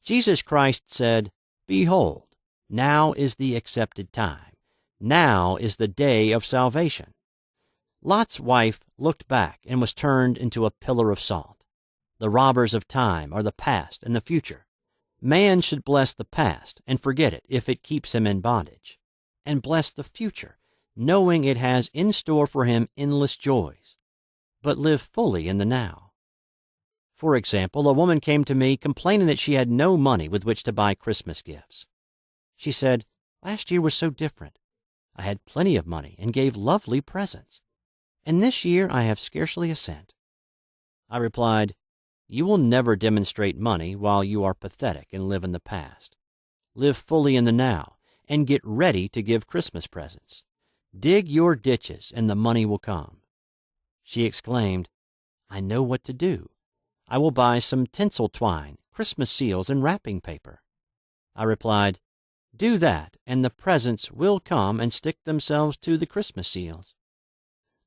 Jesus Christ said, "Behold, now is the accepted time. Now is the day of salvation." Lot's wife looked back and was turned into a pillar of salt. The robbers of time are the past and the future. Man should bless the past and forget it if it keeps him in bondage, and bless the future, knowing it has in store for him endless joys, but live fully in the now. For example, a woman came to me complaining that she had no money with which to buy Christmas gifts. She said, "Last year was so different. I had plenty of money and gave lovely presents, and this year I have scarcely a cent." I replied, "You will never demonstrate money while you are pathetic and live in the past. Live fully in the now and get ready to give Christmas presents. Dig your ditches and the money will come." She exclaimed, "I know what to do. I will buy some tinsel twine, Christmas seals, and wrapping paper." I replied, "Do that, and the presents will come and stick themselves to the Christmas seals."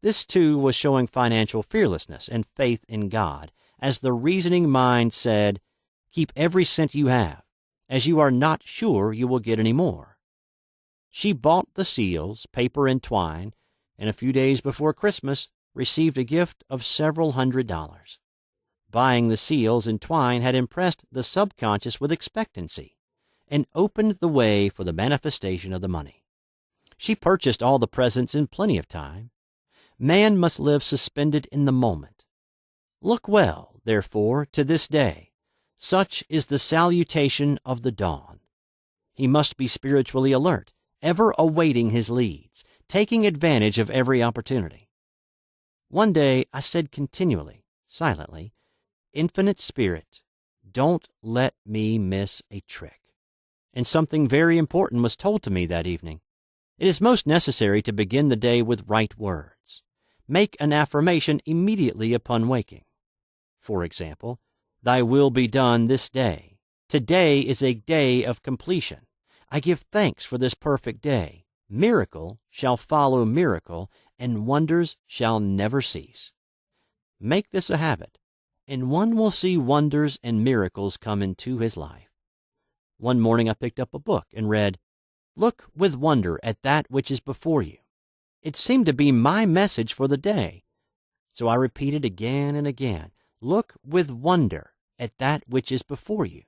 This, too, was showing financial fearlessness and faith in God, as the reasoning mind said, "Keep every cent you have, as you are not sure you will get any more." She bought the seals, paper, and twine, and a few days before Christmas received a gift of several $100s. Buying the seals and twine had impressed the subconscious with expectancy and opened the way for the manifestation of the money. She purchased all the presents in plenty of time. Man must live suspended in the moment. Look well, therefore, to this day. Such is the salutation of the dawn. He must be spiritually alert, ever awaiting his leads, taking advantage of every opportunity. One day I said continually, silently, Infinite Spirit, don't let me miss a trick. And something very important was told to me that evening. It is most necessary to begin the day with right words. Make an affirmation immediately upon waking. For example, Thy will be done this day. Today is a day of completion. I give thanks for this perfect day. Miracle shall follow miracle, and wonders shall never cease. Make this a habit, and one will see wonders and miracles come into his life. One morning I picked up a book and read, Look with wonder at that which is before you. It seemed to be my message for the day. So I repeated again and again, Look with wonder at that which is before you.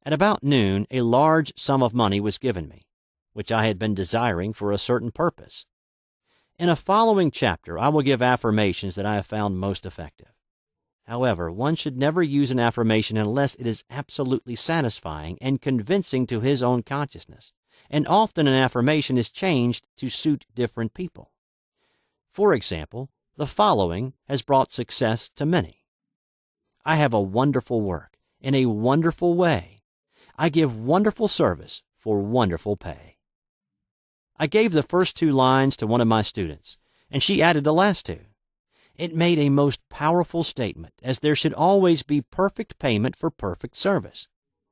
At about noon, a large sum of money was given me, which I had been desiring for a certain purpose. In a following chapter, I will give affirmations that I have found most effective. However, one should never use an affirmation unless it is absolutely satisfying and convincing to his own consciousness, and often an affirmation is changed to suit different people. For example, the following has brought success to many. I have a wonderful work in a wonderful way. I give wonderful service for wonderful pay. I gave the first 2 lines to one of my students, and she added the last 2. It made a most powerful statement, as there should always be perfect payment for perfect service,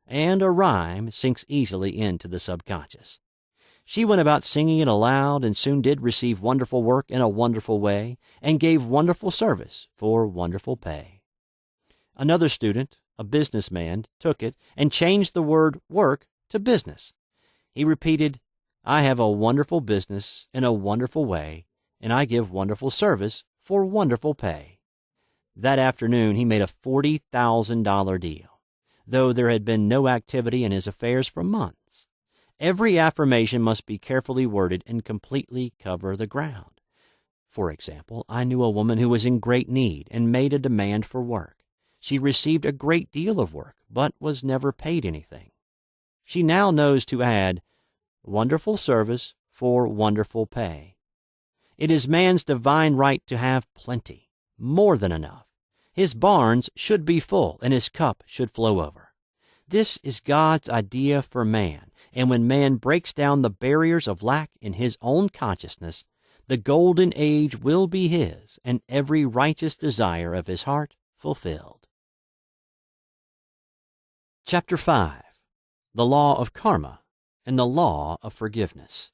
and a rhyme sinks easily into the subconscious. She went about singing it aloud and soon did receive wonderful work in a wonderful way, and gave wonderful service for wonderful pay. Another student, a businessman, took it and changed the word work to business. He repeated, I have a wonderful business in a wonderful way, and I give wonderful service for wonderful pay. That afternoon he made a $40,000 deal, though there had been no activity in his affairs for months. Every affirmation must be carefully worded and completely cover the ground. For example, I knew a woman who was in great need and made a demand for work. She received a great deal of work, but was never paid anything. She now knows to add, wonderful service for wonderful pay. It is man's divine right to have plenty, more than enough. His barns should be full, and his cup should flow over. This is God's idea for man, and when man breaks down the barriers of lack in his own consciousness, the golden age will be his, and every righteous desire of his heart fulfilled. Chapter 5. The Law of Karma and the Law of Forgiveness.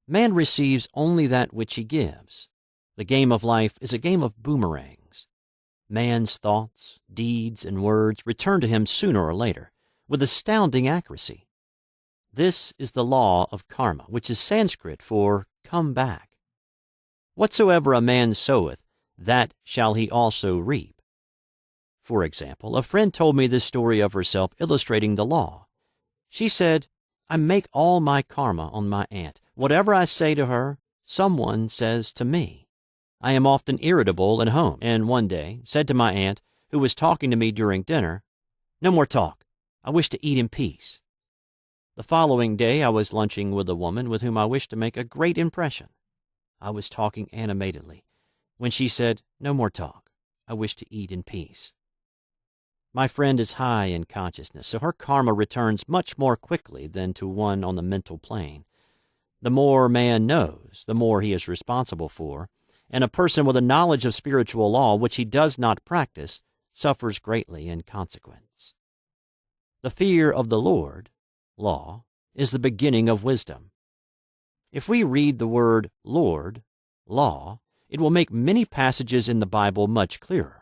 Man receives only that which he gives. The game of life is a game of boomerangs. Man's thoughts, deeds, and words return to him sooner or later, with astounding accuracy. This is the law of karma, which is Sanskrit for come back. Whatsoever a man soweth, that shall he also reap. For example, a friend told me this story of herself illustrating the law. She said, I make all my karma on my aunt. Whatever I say to her, someone says to me. I am often irritable at home, and one day said to my aunt, who was talking to me during dinner, No more talk. I wish to eat in peace. The following day I was lunching with a woman with whom I wished to make a great impression. I was talking animatedly, when she said, No more talk. I wish to eat in peace. My friend is high in consciousness, so her karma returns much more quickly than to one on the mental plane. The more man knows, the more he is responsible for, and a person with a knowledge of spiritual law which he does not practice suffers greatly in consequence. The fear of the Lord, law, is the beginning of wisdom. If we read the word Lord, law, it will make many passages in the Bible much clearer.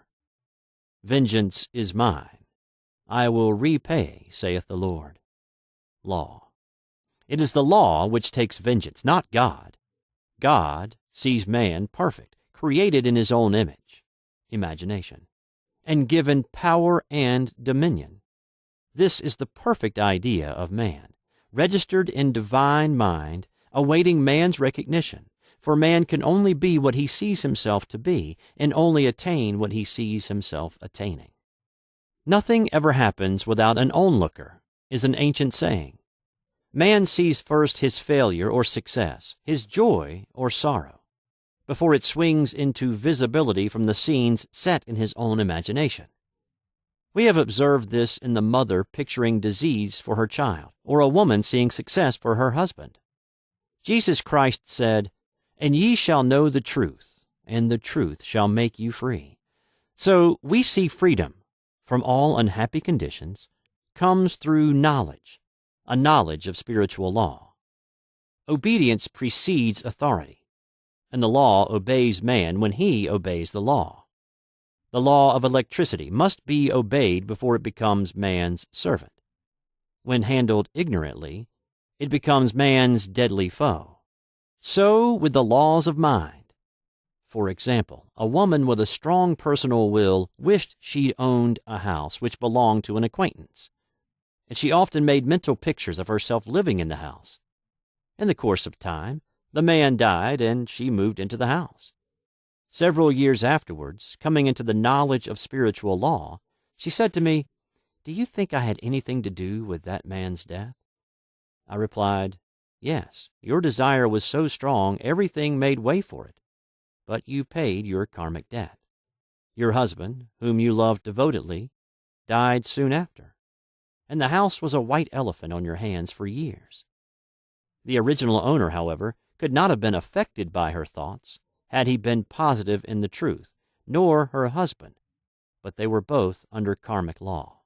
Vengeance is mine. I will repay, saith the Lord. Law. It is the law which takes vengeance, not God. God sees man perfect, created in his own image, imagination, and given power and dominion. This is the perfect idea of man, registered in divine mind, awaiting man's recognition, for man can only be what he sees himself to be, and only attain what he sees himself attaining. Nothing ever happens without an onlooker, is an ancient saying. Man sees first his failure or success, his joy or sorrow, before it swings into visibility from the scenes set in his own imagination. We have observed this in the mother picturing disease for her child, or a woman seeing success for her husband. Jesus Christ said, "And ye shall know the truth, and the truth shall make you free." So we see freedom from all unhappy conditions comes through knowledge, a knowledge of spiritual law. Obedience precedes authority, and the law obeys man when he obeys the law. The law of electricity must be obeyed before it becomes man's servant. When handled ignorantly, it becomes man's deadly foe. So with the laws of mind. For example, a woman with a strong personal will wished she owned a house which belonged to an acquaintance, and she often made mental pictures of herself living in the house. In the course of time, the man died and she moved into the house. Several years afterwards, coming into the knowledge of spiritual law, she said to me, "Do you think I had anything to do with that man's death?" I replied, "Yes, your desire was so strong everything made way for it, but you paid your karmic debt. Your husband, whom you loved devotedly, died soon after, and the house was a white elephant on your hands for years." The original owner, however, could not have been affected by her thoughts had he been positive in the truth, nor her husband, but they were both under karmic law.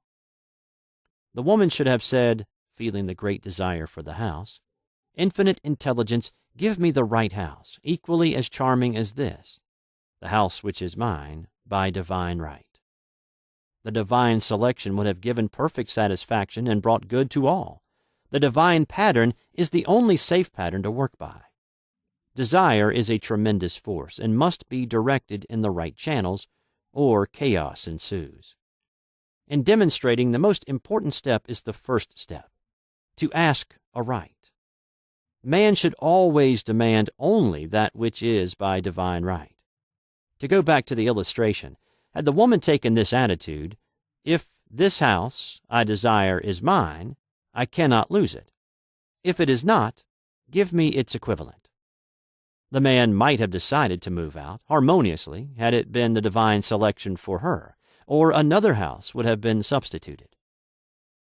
The woman should have said, feeling the great desire for the house, "Infinite intelligence, give me the right house, equally as charming as this, the house which is mine by divine right." The divine selection would have given perfect satisfaction and brought good to all. The divine pattern is the only safe pattern to work by. Desire is a tremendous force and must be directed in the right channels, or chaos ensues. In demonstrating, the most important step is the first step, to ask aright. Man should always demand only that which is by divine right. To go back to the illustration, had the woman taken this attitude, "If this house I desire is mine, I cannot lose it. If it is not, give me its equivalent." The man might have decided to move out harmoniously had it been the divine selection for her, or another house would have been substituted.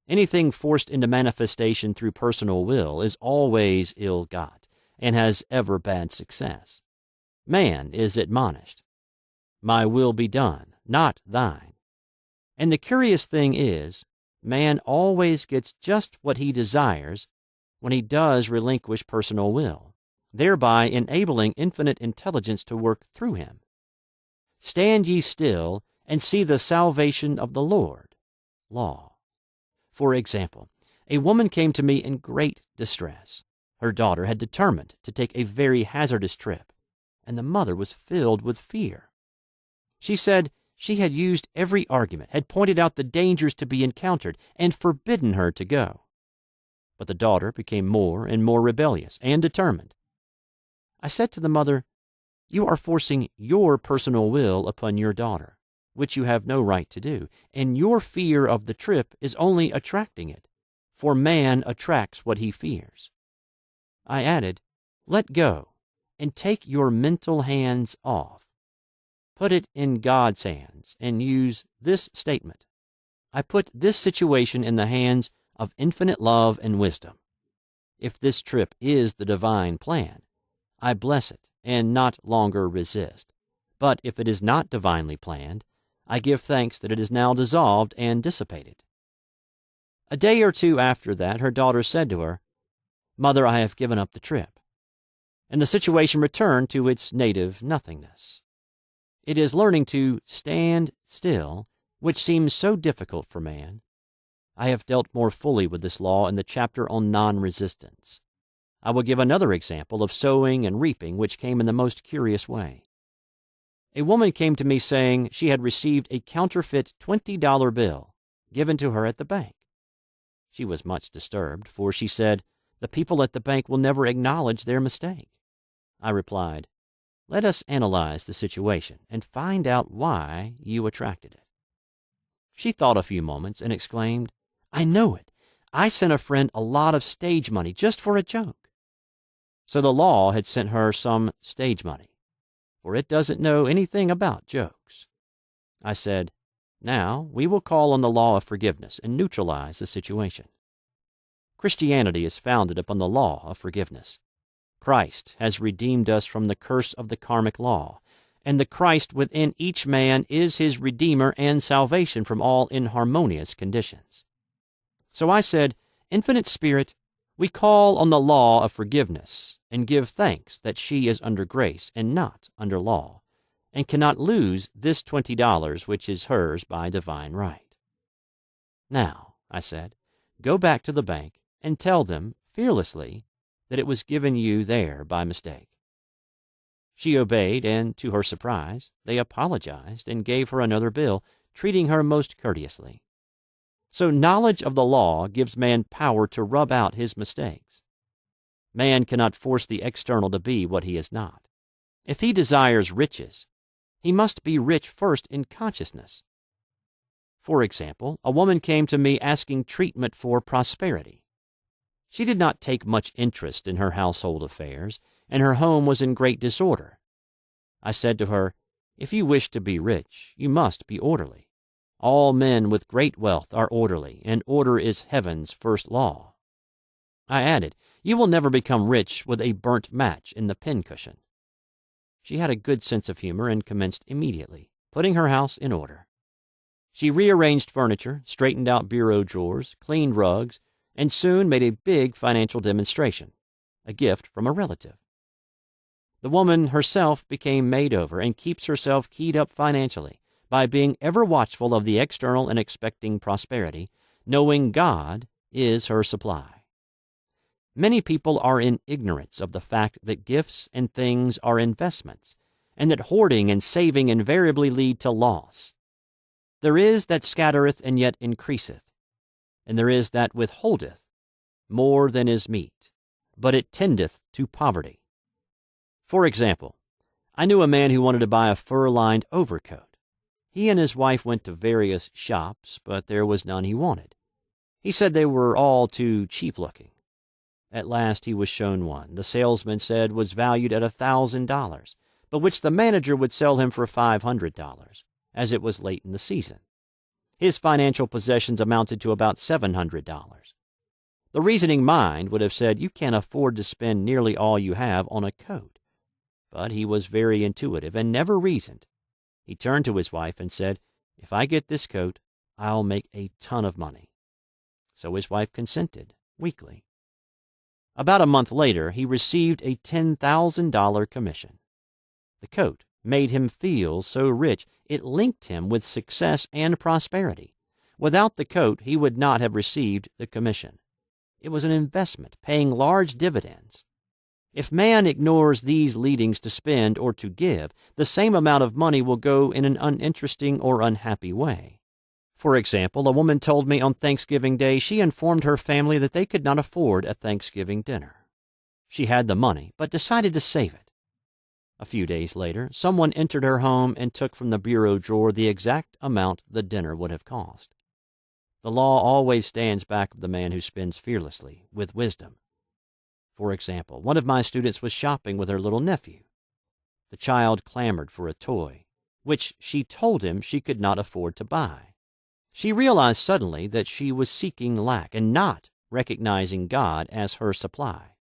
Anything forced into manifestation through personal will is always ill-got and has ever bad success. Man is admonished, "My will be done, not thine." And the curious thing is, man always gets just what he desires when he does relinquish personal will, thereby enabling infinite intelligence to work through him. "Stand ye still and see the salvation of the Lord." Law. For example, a woman came to me in great distress. Her daughter had determined to take a very hazardous trip, and the mother was filled with fear. She said she had used every argument, had pointed out the dangers to be encountered, and forbidden her to go. But the daughter became more and more rebellious and determined. I said to the mother, "You are forcing your personal will upon your daughter, which you have no right to do, and your fear of the trip is only attracting it, for man attracts what he fears." I added, "Let go and take your mental hands off. Put it in God's hands and use this statement: I put this situation in the hands of infinite love and wisdom. If this trip is the divine plan, I bless it and not longer resist. But if it is not divinely planned, I give thanks that it is now dissolved and dissipated." A day or two after that, her daughter said to her, "Mother, I have given up the trip," and the situation returned to its native nothingness. It is learning to stand still, which seems so difficult for man. I have dealt more fully with this law in the chapter on non-resistance. I will give another example of sowing and reaping which came in the most curious way. A woman came to me saying she had received a counterfeit $20 bill given to her at the bank. She was much disturbed, for she said, "The people at the bank will never acknowledge their mistake." I replied, "Let us analyze the situation and find out why you attracted it." She thought a few moments and exclaimed, "I know it. I sent a friend a lot of stage money just for a joke." So the law had sent her some stage money, for it doesn't know anything about jokes. I said, "Now we will call on the law of forgiveness and neutralize the situation." Christianity is founded upon the law of forgiveness. Christ has redeemed us from the curse of the karmic law, and the Christ within each man is his Redeemer and salvation from all inharmonious conditions. So I said, "Infinite Spirit, we call on the law of forgiveness and give thanks that she is under grace and not under law, and cannot lose this $20 which is hers by divine right. Now," I said, "go back to the bank and tell them fearlessly that it was given you there by mistake." She obeyed, and to her surprise, they apologized and gave her another bill, treating her most courteously. So knowledge of the law gives man power to rub out his mistakes. Man cannot force the external to be what he is not. If he desires riches, he must be rich first in consciousness. For example, a woman came to me asking treatment for prosperity. She did not take much interest in her household affairs, and her home was in great disorder. I said to her, "If you wish to be rich, you must be orderly. All men with great wealth are orderly, and order is heaven's first law." I added, "You will never become rich with a burnt match in the pincushion." She had a good sense of humor and commenced immediately, putting her house in order. She rearranged furniture, straightened out bureau drawers, cleaned rugs, and soon made a big financial demonstration, a gift from a relative. The woman herself became made over and keeps herself keyed up financially by being ever watchful of the external and expecting prosperity, knowing God is her supply. Many people are in ignorance of the fact that gifts and things are investments, and that hoarding and saving invariably lead to loss. There is that scattereth and yet increaseth, and there is that withholdeth more than is meet, but it tendeth to poverty. For example, I knew a man who wanted to buy a fur-lined overcoat. He and his wife went to various shops, but there was none he wanted. He said they were all too cheap-looking. At last he was shown one the salesman said was valued at $1,000, but which the manager would sell him for $500, as it was late in the season. His financial possessions amounted to about $700. The reasoning mind would have said you can't afford to spend nearly all you have on a coat. But he was very intuitive and never reasoned. He turned to his wife and said, "If I get this coat, I'll make a ton of money." So his wife consented, weakly. About a month later, he received a $10,000 commission. The coat made him feel so rich it linked him with success and prosperity. Without the coat, he would not have received the commission. It was an investment, paying large dividends. If man ignores these leadings to spend or to give, the same amount of money will go in an uninteresting or unhappy way. For example, a woman told me on Thanksgiving Day she informed her family that they could not afford a Thanksgiving dinner. She had the money, but decided to save it. A few days later, someone entered her home and took from the bureau drawer the exact amount the dinner would have cost. The law always stands back of the man who spends fearlessly, with wisdom. For example, one of my students was shopping with her little nephew. The child clamored for a toy, which she told him she could not afford to buy. She realized suddenly that she was seeking lack and not recognizing God as her supply.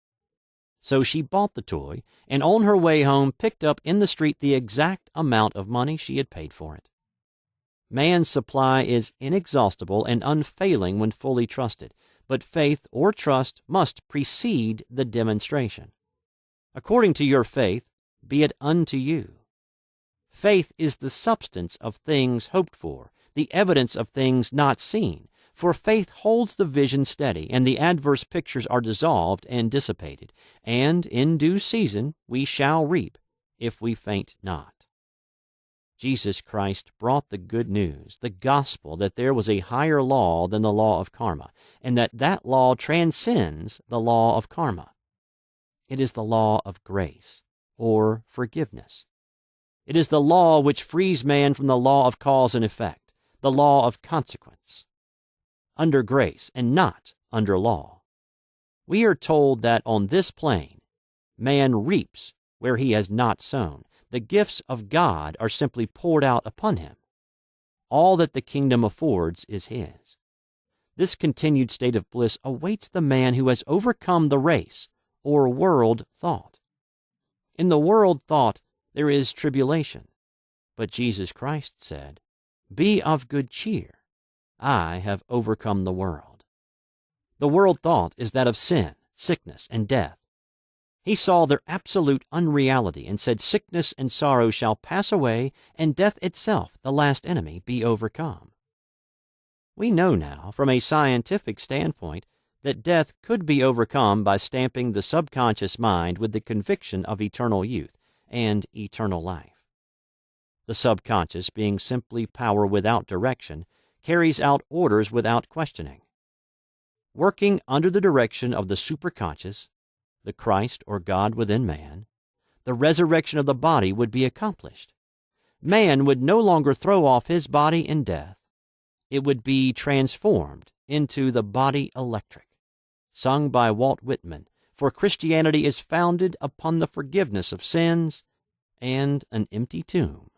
So she bought the toy, and on her way home picked up in the street the exact amount of money she had paid for it. Man's supply is inexhaustible and unfailing when fully trusted, but faith or trust must precede the demonstration. According to your faith, be it unto you. Faith is the substance of things hoped for, the evidence of things not seen, for faith holds the vision steady, and the adverse pictures are dissolved and dissipated, and in due season we shall reap, if we faint not. Jesus Christ brought the good news, the gospel, that there was a higher law than the law of karma, and that law transcends the law of karma. It is the law of grace, or forgiveness. It is the law which frees man from the law of cause and effect, the law of consequence, under grace and not under law. We are told that on this plane, man reaps where he has not sown. The gifts of God are simply poured out upon him. All that the kingdom affords is his. This continued state of bliss awaits the man who has overcome the race, or world thought. In the world thought there is tribulation, but Jesus Christ said, "Be of good cheer. I have overcome the world." The world thought is that of sin, sickness, and death. He saw their absolute unreality and said, "Sickness and sorrow shall pass away, and death itself, the last enemy, be overcome." We know now, from a scientific standpoint, that death could be overcome by stamping the subconscious mind with the conviction of eternal youth and eternal life. The subconscious, being simply power without direction, carries out orders without questioning. Working under the direction of the superconscious, the Christ or God within man, the resurrection of the body would be accomplished. Man would no longer throw off his body in death. It would be transformed into the body electric, sung by Walt Whitman, for Christianity is founded upon the forgiveness of sins and an empty tomb.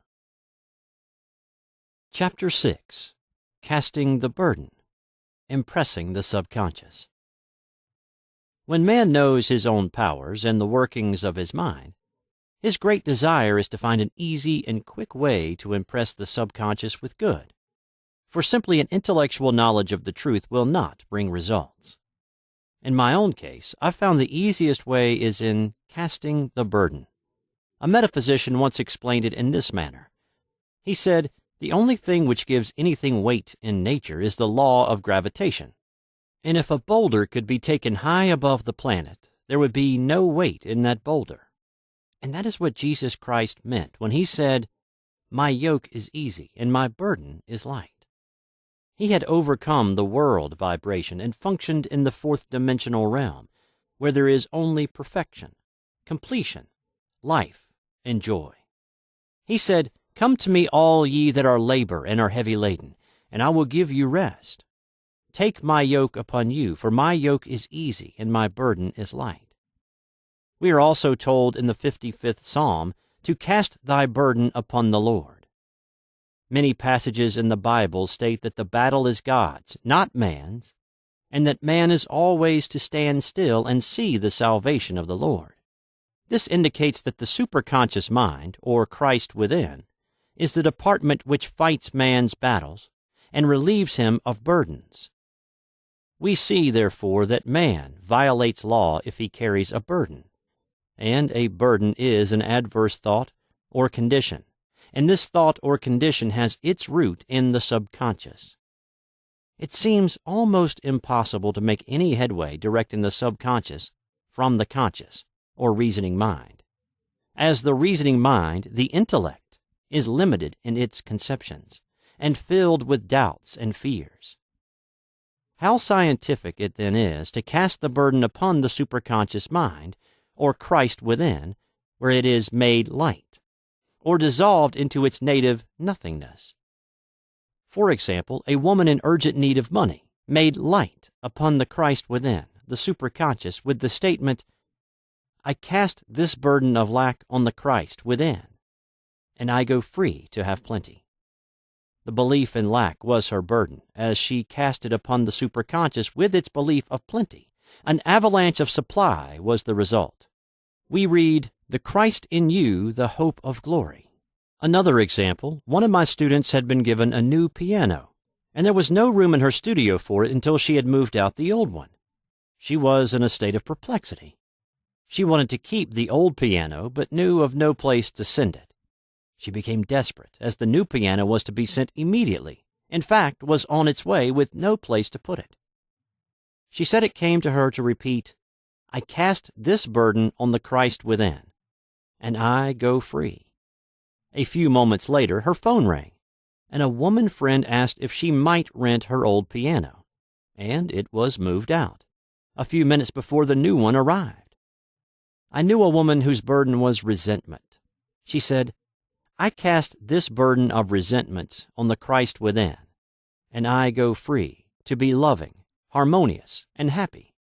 Chapter 6. Casting the Burden, Impressing the Subconscious. When man knows his own powers and the workings of his mind, his great desire is to find an easy and quick way to impress the subconscious with good. For simply an intellectual knowledge of the truth will not bring results. In my own case, I've found the easiest way is in casting the burden. A metaphysician once explained it in this manner. He said, "The only thing which gives anything weight in nature is the law of gravitation. And if a boulder could be taken high above the planet, there would be no weight in that boulder." And that is what Jesus Christ meant when he said, "My yoke is easy and my burden is light." He had overcome the world vibration and functioned in the fourth-dimensional realm, where there is only perfection, completion, life, and joy. He said, "Come to me, all ye that are labor and are heavy laden, and I will give you rest. Take my yoke upon you, for my yoke is easy and my burden is light." We are also told in the 55th Psalm to cast thy burden upon the Lord. Many passages in the Bible state that the battle is God's, not man's, and that man is always to stand still and see the salvation of the Lord. This indicates that the superconscious mind, or Christ within, is the department which fights man's battles and relieves him of burdens. We see, therefore, that man violates law if he carries a burden, and a burden is an adverse thought or condition, and this thought or condition has its root in the subconscious. It seems almost impossible to make any headway directing the subconscious from the conscious or reasoning mind. As the reasoning mind, the intellect is limited in its conceptions and filled with doubts and fears. How scientific it then is to cast the burden upon the superconscious mind, or Christ within, where it is made light, or dissolved into its native nothingness. For example, a woman in urgent need of money, made light upon the Christ within, the superconscious, with the statement, "I cast this burden of lack on the Christ within, and I go free to have plenty." The belief in lack was her burden, as she cast it upon the superconscious with its belief of plenty. An avalanche of supply was the result. We read, "The Christ in you, the hope of glory." Another example, one of my students had been given a new piano, and there was no room in her studio for it until she had moved out the old one. She was in a state of perplexity. She wanted to keep the old piano, but knew of no place to send it. She became desperate, as the new piano was to be sent immediately, in fact, was on its way with no place to put it. She said it came to her to repeat, "I cast this burden on the Christ within, and I go free." A few moments later, her phone rang, and a woman friend asked if she might rent her old piano, and it was moved out, a few minutes before the new one arrived. I knew a woman whose burden was resentment. She said, "I cast this burden of resentment on the Christ within, and I go free to be loving, harmonious, and happy."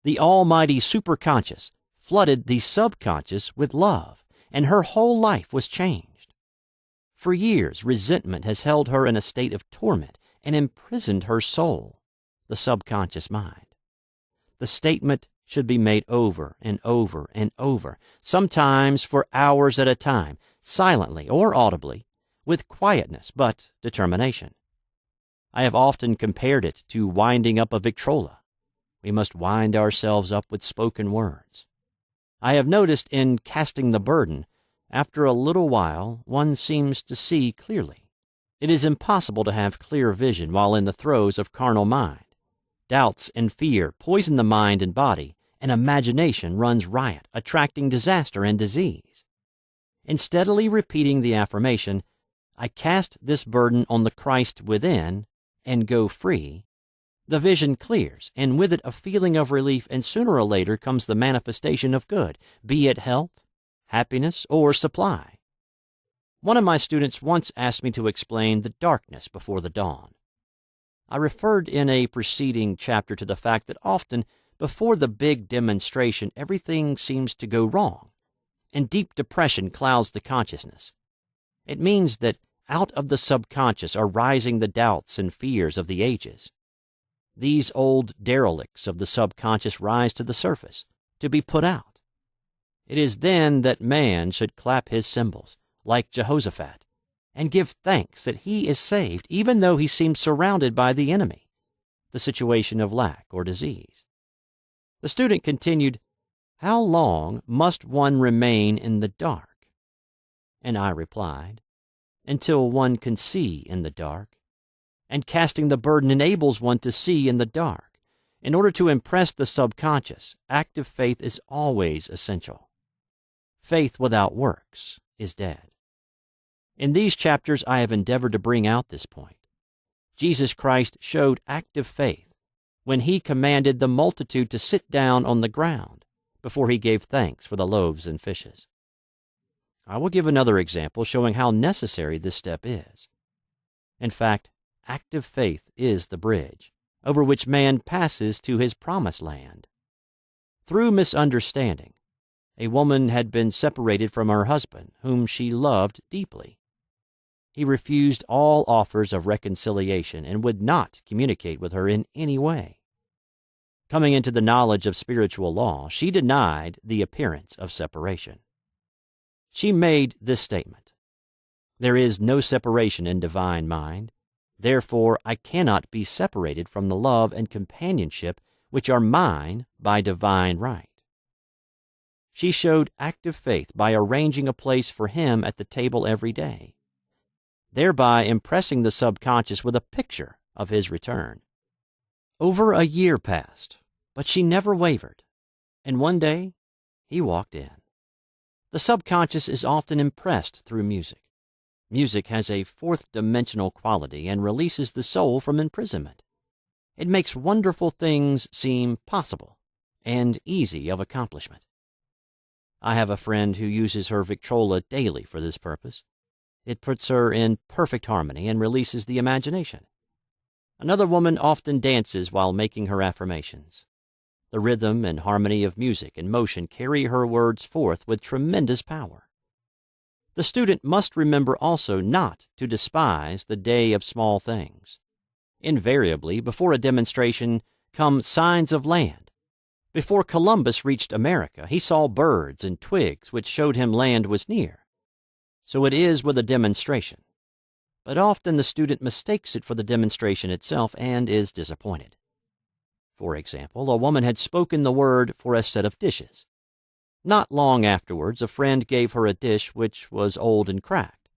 The almighty superconscious flooded the subconscious with love, and her whole life was changed. For years, resentment has held her in a state of torment and imprisoned her soul, the subconscious mind. The statement should be made over and over and over, sometimes for hours at a time, silently or audibly, with quietness but determination. I have often compared it to winding up a Victrola. We must wind ourselves up with spoken words. I have noticed in casting the burden, after a little while one seems to see clearly. It is impossible to have clear vision while in the throes of carnal mind. Doubts and fear poison the mind and body, and imagination runs riot, attracting disaster and disease. In steadily repeating the affirmation, "I cast this burden on the Christ within and go free," the vision clears, and with it a feeling of relief, and sooner or later comes the manifestation of good, be it health, happiness, or supply. One of my students once asked me to explain the darkness before the dawn. I referred in a preceding chapter to the fact that often, before the big demonstration, everything seems to go wrong, and deep depression clouds the consciousness. It means that out of the subconscious are rising the doubts and fears of the ages. These old derelicts of the subconscious rise to the surface, to be put out. It is then that man should clap his cymbals, like Jehoshaphat, and give thanks that he is saved, even though he seems surrounded by the enemy, the situation of lack or disease. The student continued, "How long must one remain in the dark?" And I replied, "Until one can see in the dark. And casting the burden enables one to see in the dark. In order to impress the subconscious, active faith is always essential. Faith without works is dead." In these chapters, I have endeavored to bring out this point. Jesus Christ showed active faith when he commanded the multitude to sit down on the ground before he gave thanks for the loaves and fishes. I will give another example showing how necessary this step is. In fact, active faith is the bridge over which man passes to his promised land. Through misunderstanding, a woman had been separated from her husband, whom she loved deeply. He refused all offers of reconciliation and would not communicate with her in any way. Coming into the knowledge of spiritual law, she denied the appearance of separation. She made this statement: "There is no separation in divine mind. Therefore, I cannot be separated from the love and companionship which are mine by divine right." She showed active faith by arranging a place for him at the table every day, thereby impressing the subconscious with a picture of his return. Over a year passed, but she never wavered, and one day he walked in. The subconscious is often impressed through music. Music has a fourth-dimensional quality and releases the soul from imprisonment. It makes wonderful things seem possible and easy of accomplishment. I have a friend who uses her Victrola daily for this purpose. It puts her in perfect harmony and releases the imagination. Another woman often dances while making her affirmations. The rhythm and harmony of music and motion carry her words forth with tremendous power. The student must remember also not to despise the day of small things. Invariably, before a demonstration come signs of land. Before Columbus reached America, he saw birds and twigs which showed him land was near. So it is with a demonstration. But often the student mistakes it for the demonstration itself and is disappointed. For example, a woman had spoken the word for a set of dishes. Not long afterwards, a friend gave her a dish which was old and cracked.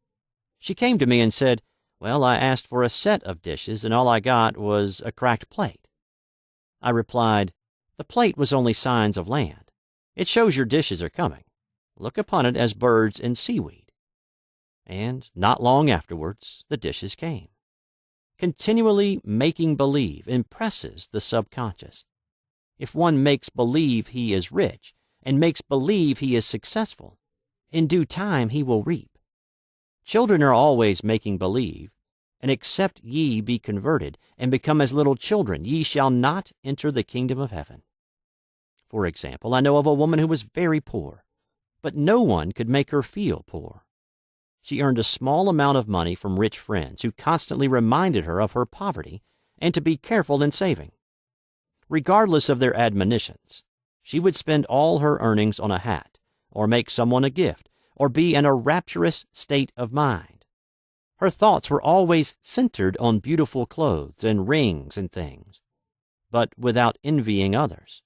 She came to me and said, "Well, I asked for a set of dishes, and all I got was a cracked plate." I replied, "The plate was only signs of land. It shows your dishes are coming. Look upon it as birds and seaweed." And not long afterwards, the dishes came. Continually making believe impresses the subconscious. If one makes believe he is rich, and makes believe he is successful, in due time he will reap. Children are always making believe, and except ye be converted and become as little children, ye shall not enter the kingdom of heaven. For example, I know of a woman who was very poor, but no one could make her feel poor. She earned a small amount of money from rich friends who constantly reminded her of her poverty and to be careful in saving. Regardless of their admonitions, she would spend all her earnings on a hat, or make someone a gift, or be in a rapturous state of mind. Her thoughts were always centered on beautiful clothes and rings and things, but without envying others.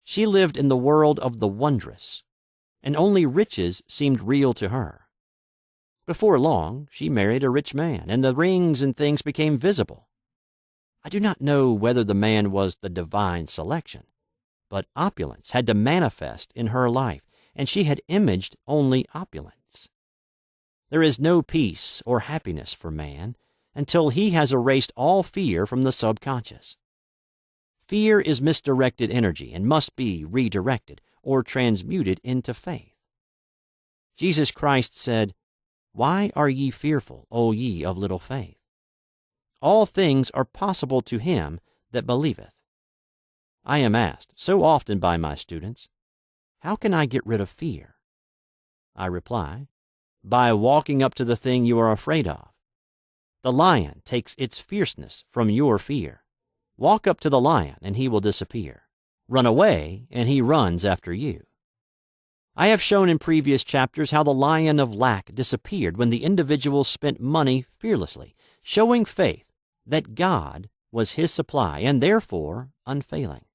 She lived in the world of the wondrous, and only riches seemed real to her. Before long, she married a rich man, and the rings and things became visible. I do not know whether the man was the divine selection, but opulence had to manifest in her life, and she had imaged only opulence. There is no peace or happiness for man until he has erased all fear from the subconscious. Fear is misdirected energy and must be redirected or transmuted into faith. Jesus Christ said, "Why are ye fearful, O ye of little faith? All things are possible to him that believeth." I am asked so often by my students, "How can I get rid of fear?" I reply, by walking up to the thing you are afraid of. The lion takes its fierceness from your fear. Walk up to the lion and he will disappear. Run away and he runs after you. I have shown in previous chapters how the lion of lack disappeared when the individual spent money fearlessly, showing faith that God was his supply and therefore unfailing.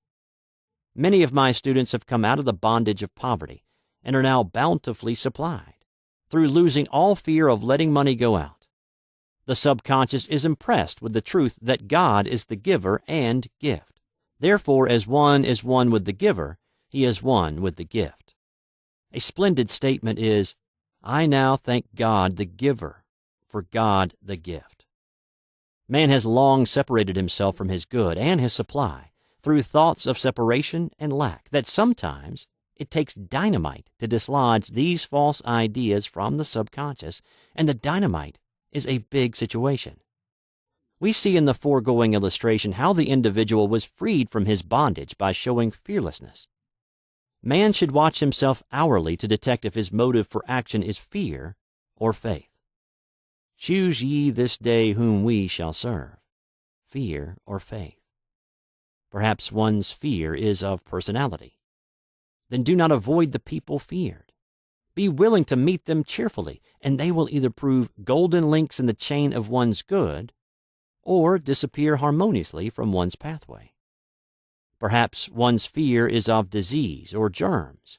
Many of my students have come out of the bondage of poverty and are now bountifully supplied through losing all fear of letting money go out. The subconscious is impressed with the truth that God is the giver and gift. Therefore, as one is one with the giver, he is one with the gift. A splendid statement is, "I now thank God the giver for God the gift." Man has long separated himself from his good and his supply through thoughts of separation and lack that sometimes it takes dynamite to dislodge these false ideas from the subconscious, and the dynamite is a big situation. We see in the foregoing illustration how the individual was freed from his bondage by showing fearlessness. Man should watch himself hourly to detect if his motive for action is fear or faith. Choose ye this day whom we shall serve, fear or faith. Perhaps one's fear is of personality. Then do not avoid the people feared. Be willing to meet them cheerfully, and they will either prove golden links in the chain of one's good or disappear harmoniously from one's pathway. Perhaps one's fear is of disease or germs.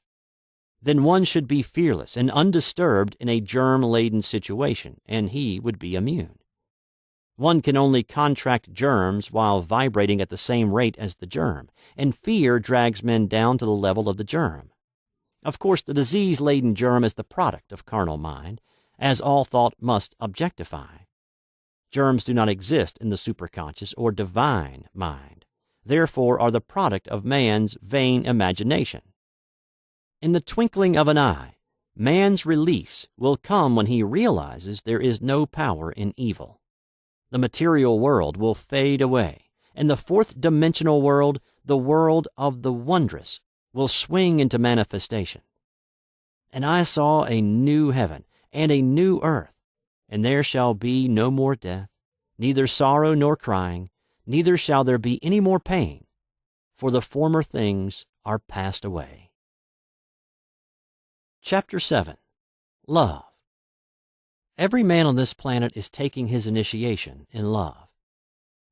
Then one should be fearless and undisturbed in a germ-laden situation, and he would be immune. One can only contract germs while vibrating at the same rate as the germ, and fear drags men down to the level of the germ. Of course, the disease-laden germ is the product of carnal mind, as all thought must objectify. Germs do not exist in the superconscious or divine mind, therefore are the product of man's vain imagination. In the twinkling of an eye, man's release will come when he realizes there is no power in evil. The material world will fade away, and the fourth-dimensional world, the world of the wondrous, will swing into manifestation. And I saw a new heaven and a new earth, and there shall be no more death, neither sorrow nor crying, neither shall there be any more pain, for the former things are passed away. Chapter 7. Love. Every man on this planet is taking his initiation in love.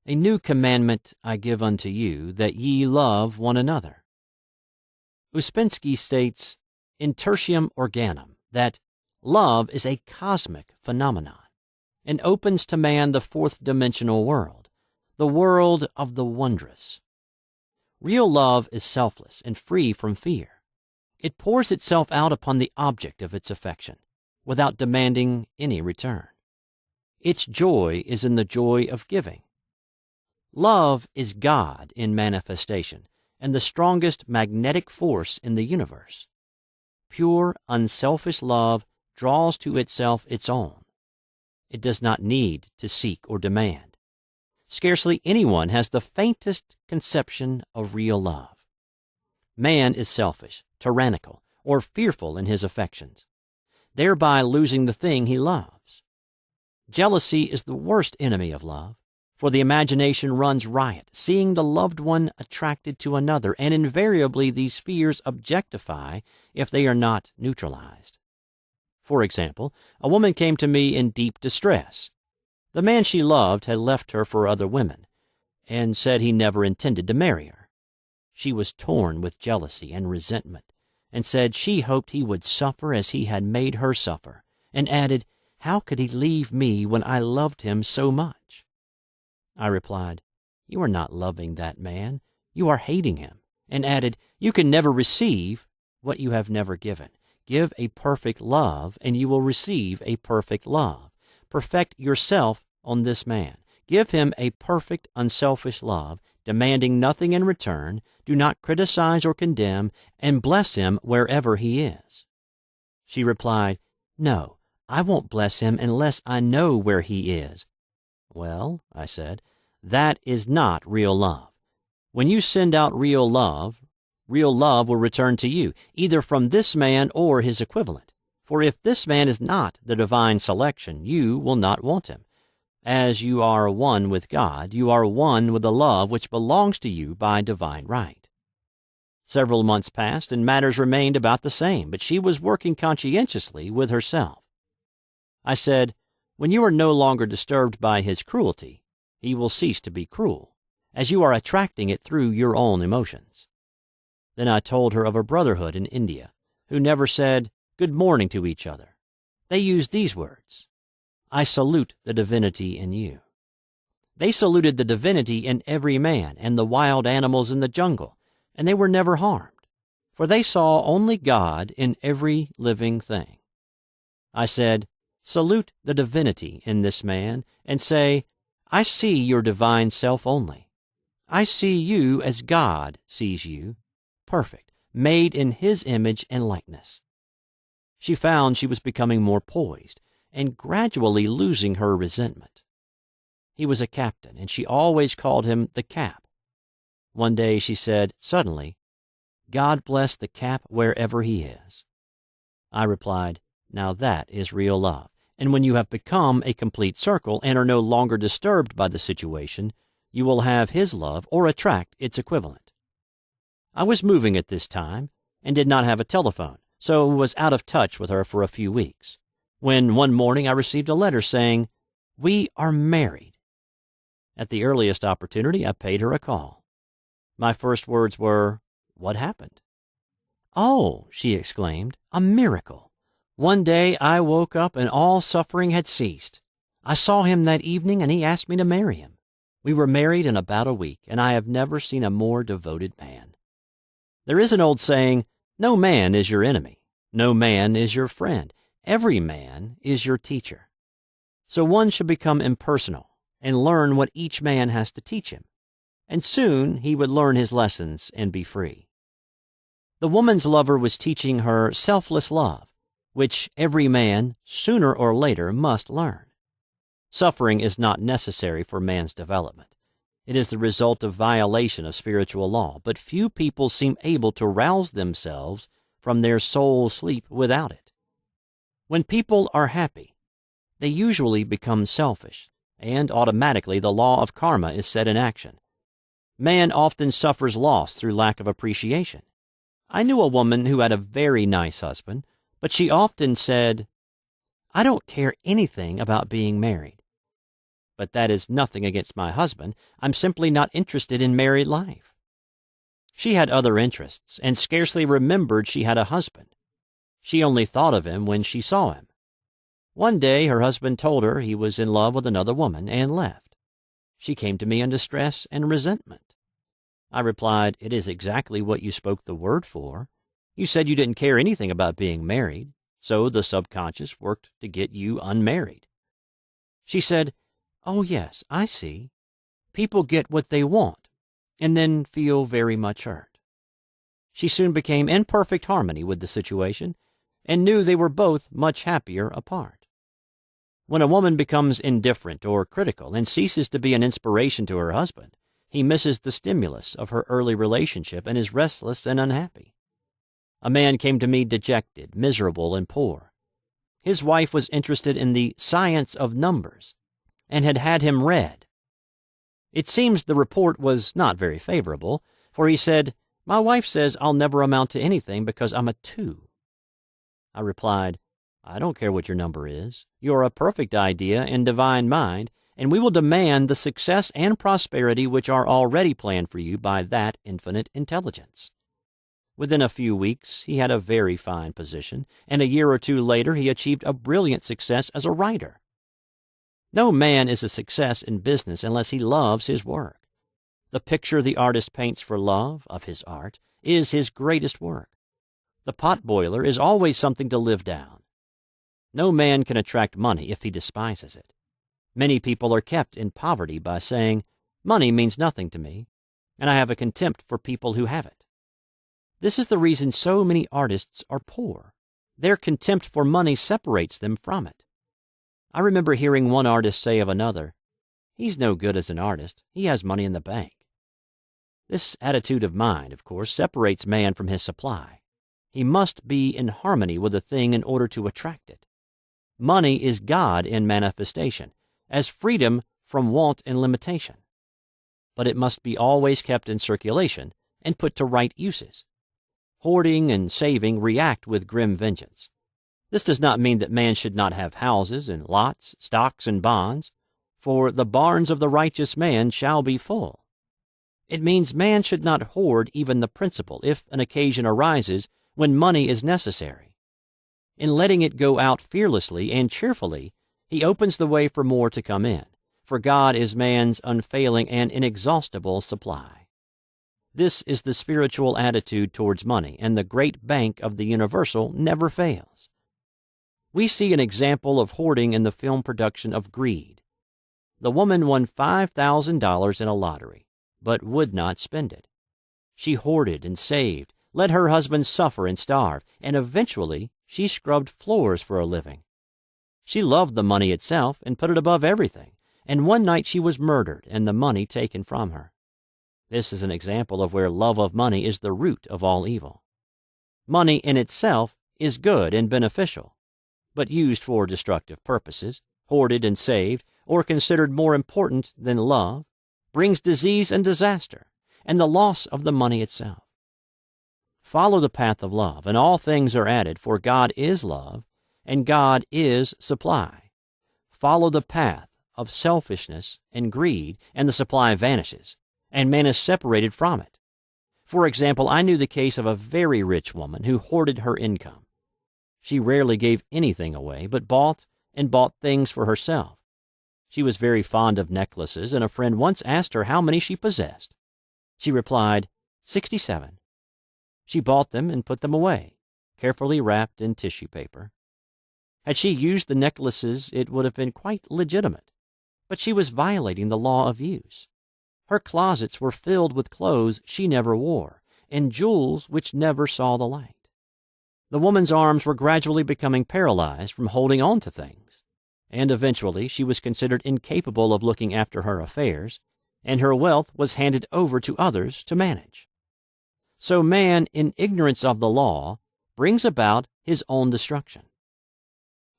A new commandment I give unto you, that ye love one another. Uspensky states, in Tertium Organum, that love is a cosmic phenomenon and opens to man the fourth-dimensional world, the world of the wondrous. Real love is selfless and free from fear. It pours itself out upon the object of its affection, without demanding any return. Its joy is in the joy of giving. Love is God in manifestation, and the strongest magnetic force in the universe. Pure, unselfish love draws to itself its own. It does not need to seek or demand. Scarcely anyone has the faintest conception of real love. Man is selfish, tyrannical, or fearful in his affections, thereby losing the thing he loves. Jealousy is the worst enemy of love, for the imagination runs riot, seeing the loved one attracted to another, and invariably these fears objectify if they are not neutralized. For example, a woman came to me in deep distress. The man she loved had left her for other women, and said he never intended to marry her. She was torn with jealousy and resentment, and said she hoped he would suffer as he had made her suffer, and added, "How could he leave me when I loved him so much?" I replied, "You are not loving that man, you are hating him," and added, "You can never receive what you have never given. Give a perfect love, and you will receive a perfect love. Perfect yourself on this man. Give him a perfect, unselfish love, demanding nothing in return. Do not criticize or condemn, and bless him wherever he is." She replied, "No, I won't bless him unless I know where he is." "Well," I said, "that is not real love. When you send out real love will return to you, either from this man or his equivalent. For if this man is not the divine selection, you will not want him. As you are one with God, you are one with the love which belongs to you by divine right." Several months passed, and matters remained about the same, but she was working conscientiously with herself. I said, "When you are no longer disturbed by his cruelty, he will cease to be cruel, as you are attracting it through your own emotions." Then I told her of a brotherhood in India who never said good morning to each other. They used these words, "I salute the divinity in you." They saluted the divinity in every man and the wild animals in the jungle, and they were never harmed, for they saw only God in every living thing. I said, "Salute the divinity in this man, and say, I see your divine self only. I see you as God sees you, perfect, made in his image and likeness." She found she was becoming more poised and gradually losing her resentment. He was a captain, and she always called him the Cap. One day she said, suddenly, "God bless the Cap wherever he is." I replied, "Now that is real love, and when you have become a complete circle and are no longer disturbed by the situation, you will have his love or attract its equivalent." I was moving at this time and did not have a telephone, so was out of touch with her for a few weeks, when one morning I received a letter saying, "We are married." At the earliest opportunity, I paid her a call. My first words were, "What happened?" "Oh," she exclaimed, "a miracle. One day I woke up and all suffering had ceased. I saw him that evening and he asked me to marry him. We were married in about a week, and I have never seen a more devoted man." There is an old saying, "No man is your enemy. No man is your friend. Every man is your teacher." So one should become impersonal and learn what each man has to teach him, and soon he would learn his lessons and be free. The woman's lover was teaching her selfless love, which every man, sooner or later, must learn. Suffering is not necessary for man's development. It is the result of violation of spiritual law, but few people seem able to rouse themselves from their soul sleep without it. When people are happy, they usually become selfish, and automatically the law of karma is set in action. Man often suffers loss through lack of appreciation. I knew a woman who had a very nice husband, but she often said, "I don't care anything about being married. But that is nothing against my husband. I'm simply not interested in married life." She had other interests and scarcely remembered she had a husband. She only thought of him when she saw him. One day her husband told her he was in love with another woman and left. She came to me in distress and resentment. I replied, "It is exactly what you spoke the word for. You said you didn't care anything about being married, so the subconscious worked to get you unmarried." She said, "Oh yes, I see. People get what they want and then feel very much hurt." She soon became in perfect harmony with the situation and knew they were both much happier apart. When a woman becomes indifferent or critical and ceases to be an inspiration to her husband, he misses the stimulus of her early relationship and is restless and unhappy. A man came to me dejected, miserable, and poor. His wife was interested in the science of numbers and had had him read. It seems the report was not very favorable, for he said, "My wife says I'll never amount to anything because I'm a 2. I replied, "I don't care what your number is. You're a perfect idea in divine mind, and we will demand the success and prosperity which are already planned for you by that infinite intelligence." Within a few weeks, he had a very fine position, and a year or two later he achieved a brilliant success as a writer. No man is a success in business unless he loves his work. The picture the artist paints for love of his art is his greatest work. The potboiler is always something to live down. No man can attract money if he despises it. Many people are kept in poverty by saying, "Money means nothing to me, and I have a contempt for people who have it." This is the reason so many artists are poor. Their contempt for money separates them from it. I remember hearing one artist say of another, "He's no good as an artist. He has money in the bank." This attitude of mind, of course, separates man from his supply. He must be in harmony with a thing in order to attract it. Money is God in manifestation, as freedom from want and limitation. But it must be always kept in circulation and put to right uses. Hoarding and saving react with grim vengeance. This does not mean that man should not have houses and lots, stocks and bonds, for the barns of the righteous man shall be full. It means man should not hoard even the principal if an occasion arises when money is necessary. In letting it go out fearlessly and cheerfully, he opens the way for more to come in, for God is man's unfailing and inexhaustible supply. This is the spiritual attitude towards money, and the great bank of the universal never fails. We see an example of hoarding in the film production of Greed. The woman won $5,000 in a lottery, but would not spend it. She hoarded and saved, let her husband suffer and starve, and eventually she scrubbed floors for a living. She loved the money itself and put it above everything, and one night she was murdered and the money taken from her. This is an example of where love of money is the root of all evil. Money in itself is good and beneficial, but used for destructive purposes, hoarded and saved, or considered more important than love, brings disease and disaster, and the loss of the money itself. Follow the path of love, and all things are added, for God is love, and God is supply. Follow the path of selfishness and greed, and the supply vanishes, and man is separated from it. For example, I knew the case of a very rich woman who hoarded her income. She rarely gave anything away, but bought things for herself. She was very fond of necklaces, and a friend once asked her how many she possessed. She replied, 67. She bought them and put them away, carefully wrapped in tissue paper. Had she used the necklaces, it would have been quite legitimate, but she was violating the law of use. Her closets were filled with clothes she never wore, and jewels which never saw the light. The woman's arms were gradually becoming paralyzed from holding on to things, and eventually she was considered incapable of looking after her affairs, and her wealth was handed over to others to manage. So man, in ignorance of the law, brings about his own destruction.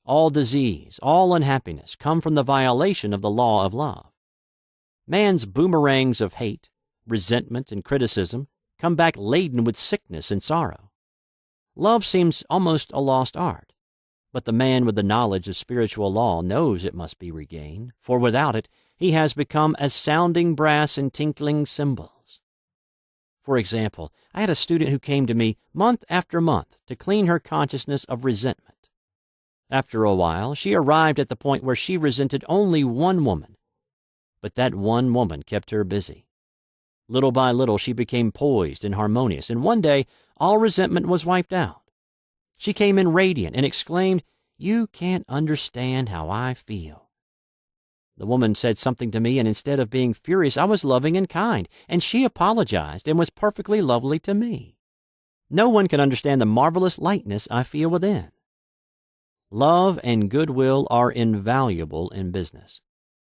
All disease, all unhappiness come from the violation of the law of love. Man's boomerangs of hate, resentment, and criticism come back laden with sickness and sorrow. Love seems almost a lost art, but the man with the knowledge of spiritual law knows it must be regained, for without it he has become as sounding brass and tinkling cymbals. For example, I had a student who came to me month after month to clean her consciousness of resentment. After a while, she arrived at the point where she resented only one woman, but that one woman kept her busy. Little by little, she became poised and harmonious, and one day, all resentment was wiped out. She came in radiant and exclaimed, "You can't understand how I feel." The woman said something to me, and instead of being furious, I was loving and kind, and she apologized and was perfectly lovely to me. No one can understand the marvelous lightness I feel within. Love and goodwill are invaluable in business.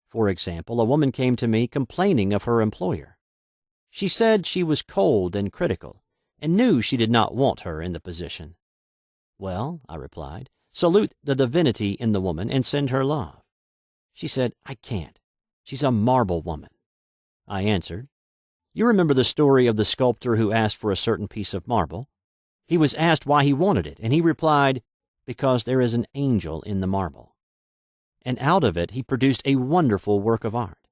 For example, a woman came to me complaining of her employer. She said she was cold and critical, and knew she did not want her in the position. Well, I replied, salute the divinity in the woman and send her love. She said, I can't. She's a marble woman. I answered, you remember the story of the sculptor who asked for a certain piece of marble? He was asked why he wanted it, and he replied, because there is an angel in the marble. And out of it he produced a wonderful work of art.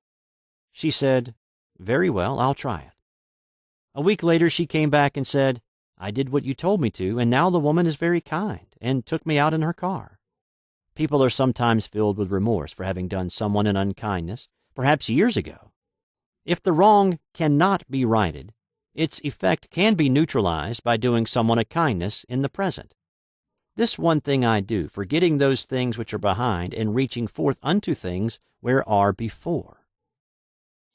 She said, very well, I'll try it. A week later she came back and said, I did what you told me to, and now the woman is very kind and took me out in her car. People are sometimes filled with remorse for having done someone an unkindness, perhaps years ago. If the wrong cannot be righted, its effect can be neutralized by doing someone a kindness in the present. This one thing I do, forgetting those things which are behind and reaching forth unto things where are before.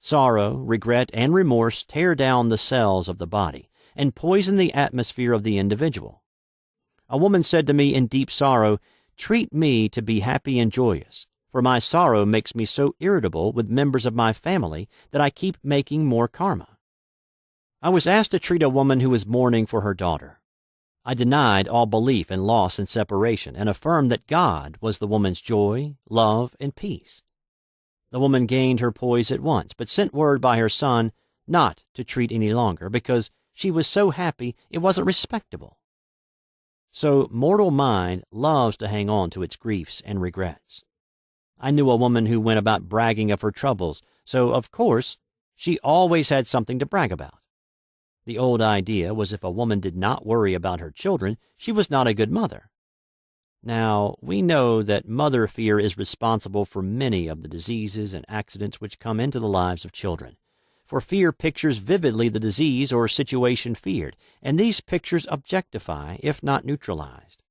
Sorrow, regret, and remorse tear down the cells of the body and poison the atmosphere of the individual. A woman said to me in deep sorrow, treat me to be happy and joyous, for my sorrow makes me so irritable with members of my family that I keep making more karma. I was asked to treat a woman who was mourning for her daughter. I denied all belief in loss and separation and affirmed that God was the woman's joy, love, and peace. The woman gained her poise at once, but sent word by her son not to treat any longer because she was so happy it wasn't respectable. So mortal mind loves to hang on to its griefs and regrets. I knew a woman who went about bragging of her troubles, so of course she always had something to brag about. The old idea was if a woman did not worry about her children, she was not a good mother. Now, we know that mother fear is responsible for many of the diseases and accidents which come into the lives of children. For fear pictures vividly the disease or situation feared, and these pictures objectify, if not neutralized.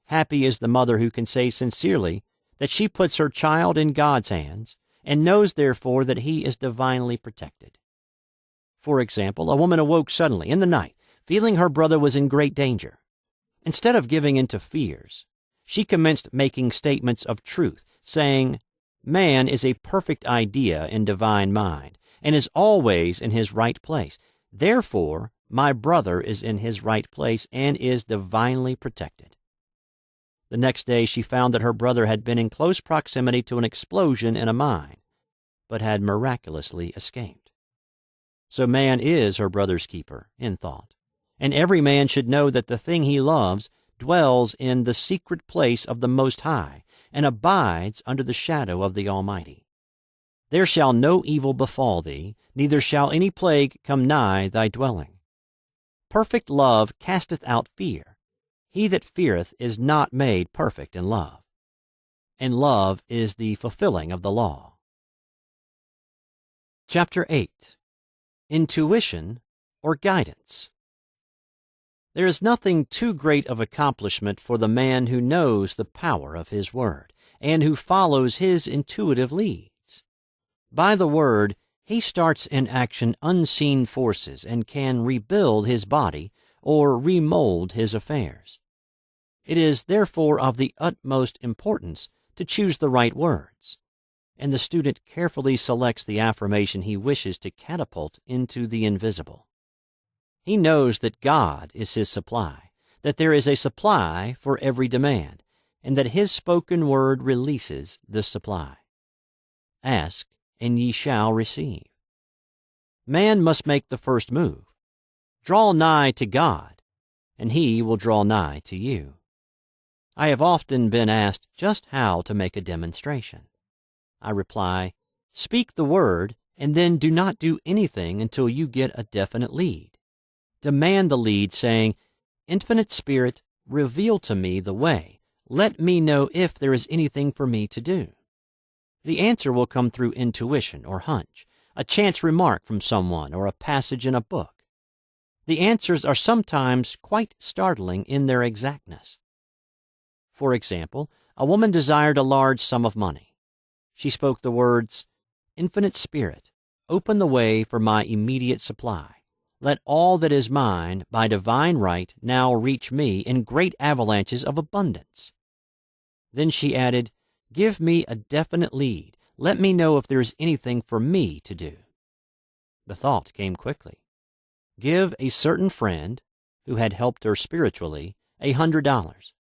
Happy is the mother who can say sincerely that she puts her child in God's hands and knows therefore that he is divinely protected. For example, a woman awoke suddenly in the night, feeling her brother was in great danger. Instead of giving in to fears, she commenced making statements of truth, saying, man is a perfect idea in divine mind, and is always in his right place. Therefore, my brother is in his right place and is divinely protected. The next day she found that her brother had been in close proximity to an explosion in a mine, but had miraculously escaped. So man is her brother's keeper, in thought, and every man should know that the thing he loves dwells in the secret place of the Most High, and abides under the shadow of the Almighty. There shall no evil befall thee, neither shall any plague come nigh thy dwelling. Perfect love casteth out fear. He that feareth is not made perfect in love. And love is the fulfilling of the law. Chapter 8. Intuition or Guidance. There is nothing too great of accomplishment for the man who knows the power of his word, and who follows his intuitive leads. By the word, he starts in action unseen forces and can rebuild his body or remold his affairs. It is therefore of the utmost importance to choose the right words, and the student carefully selects the affirmation he wishes to catapult into the invisible. He knows that God is his supply, that there is a supply for every demand, and that his spoken word releases the supply. Ask, and ye shall receive. Man must make the first move. Draw nigh to God, and he will draw nigh to you. I have often been asked just how to make a demonstration. I reply, speak the word, and then do not do anything until you get a definite lead. Demand the lead, saying, Infinite Spirit, reveal to me the way. Let me know if there is anything for me to do. The answer will come through intuition or hunch, a chance remark from someone, or a passage in a book. The answers are sometimes quite startling in their exactness. For example, a woman desired a large sum of money. She spoke the words, Infinite Spirit, open the way for my immediate supply. let all that is mine by divine right now reach me in great avalanches of abundance." Then she added, "Give me a definite lead. Let me know if there is anything for me to do." The thought came quickly. Give a certain friend, who had helped her spiritually, $100.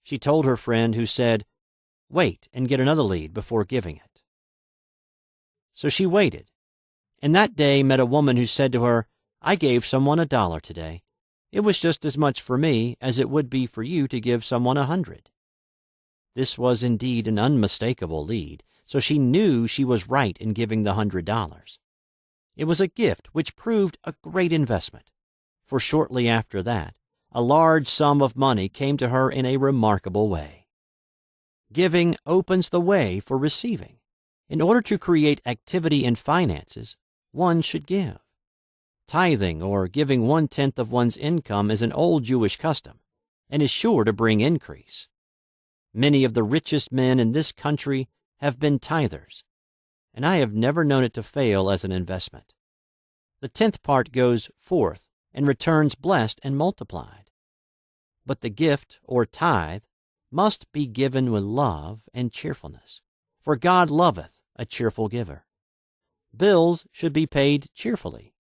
She told her friend, who said, "Wait and get another lead before giving it." So she waited, and that day met a woman who said to her, "I gave someone $1 today. It was just as much for me as it would be for you to give someone 100. This was indeed an unmistakable lead, so she knew she was right in giving the $100. It was a gift which proved a great investment, for shortly after that, a large sum of money came to her in a remarkable way. Giving opens the way for receiving. In order to create activity in finances, one should give. Tithing, or giving 1/10 of one's income, is an old Jewish custom and is sure to bring increase. Many of the richest men in this country have been tithers, and I have never known it to fail as an investment. The 10th part goes forth and returns blessed and multiplied. But the gift, or tithe, must be given with love and cheerfulness, for God loveth a cheerful giver. Bills should be paid cheerfully.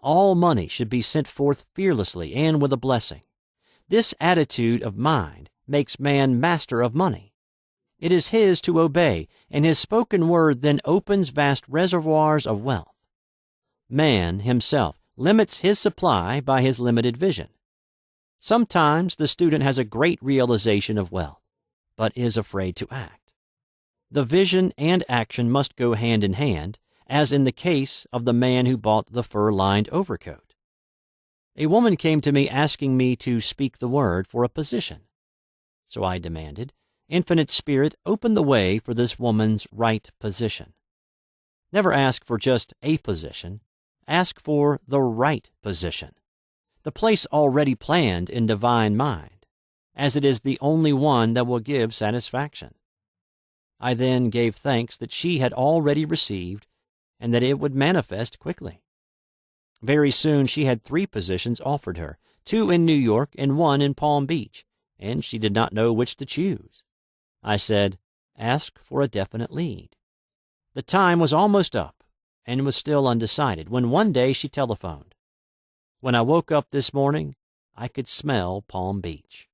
All money should be sent forth fearlessly and with a blessing. This attitude of mind makes man master of money. It is his to obey, and his spoken word then opens vast reservoirs of wealth. Man himself limits his supply by his limited vision. Sometimes the student has a great realization of wealth, but is afraid to act. The vision and action must go hand in hand, as in the case of the man who bought the fur-lined overcoat. A woman came to me asking me to speak the word for a position. So I demanded, "Infinite Spirit, open the way for this woman's right position." Never ask for just a position. Ask for the right position, the place already planned in divine mind, as it is the only one that will give satisfaction. I then gave thanks that she had already received and that it would manifest quickly. Very soon she had 3 positions offered her, 2 in New York and 1 in Palm Beach, and she did not know which to choose. I said, "Ask for a definite lead." The time was almost up and was still undecided when one day she telephoned. When I woke up this morning, I could smell Palm Beach.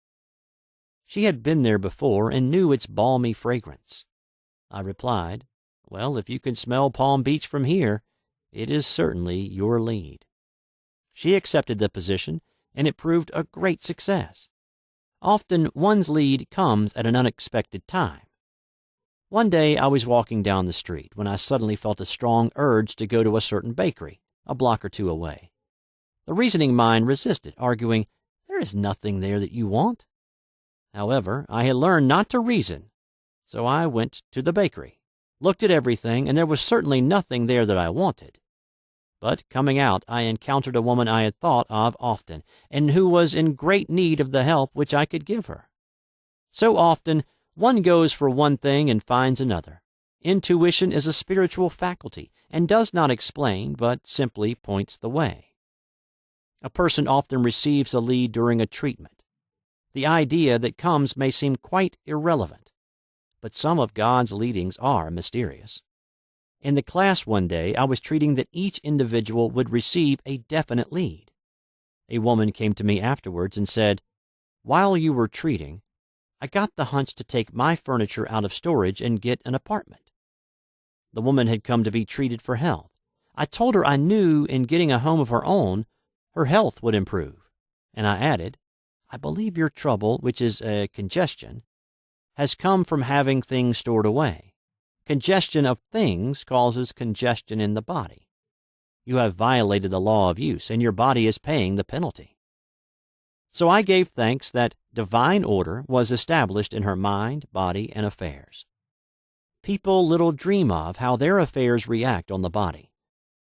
She had been there before and knew its balmy fragrance. I replied, "Well, if you can smell Palm Beach from here, it is certainly your lead." She accepted the position, and it proved a great success. Often one's lead comes at an unexpected time. One day I was walking down the street when I suddenly felt a strong urge to go to a certain bakery, a block or 2 away. The reasoning mind resisted, arguing, "There is nothing there that you want." However, I had learned not to reason, so I went to the bakery, looked at everything, and there was certainly nothing there that I wanted. But coming out, I encountered a woman I had thought of often, and who was in great need of the help which I could give her. So often, one goes for one thing and finds another. Intuition is a spiritual faculty and does not explain, but simply points the way. A person often receives a lead during a treatment. The idea that comes may seem quite irrelevant, but some of God's leadings are mysterious. In the class one day, I was treating that each individual would receive a definite lead. A woman came to me afterwards and said, "While you were treating, I got the hunch to take my furniture out of storage and get an apartment." The woman had come to be treated for health. I told her I knew in getting a home of her own, her health would improve. And I added, "I believe your trouble, which is a congestion, has come from having things stored away. Congestion of things causes congestion in the body. You have violated the law of use, and your body is paying the penalty." So I gave thanks that divine order was established in her mind, body, and affairs. People little dream of how their affairs react on the body.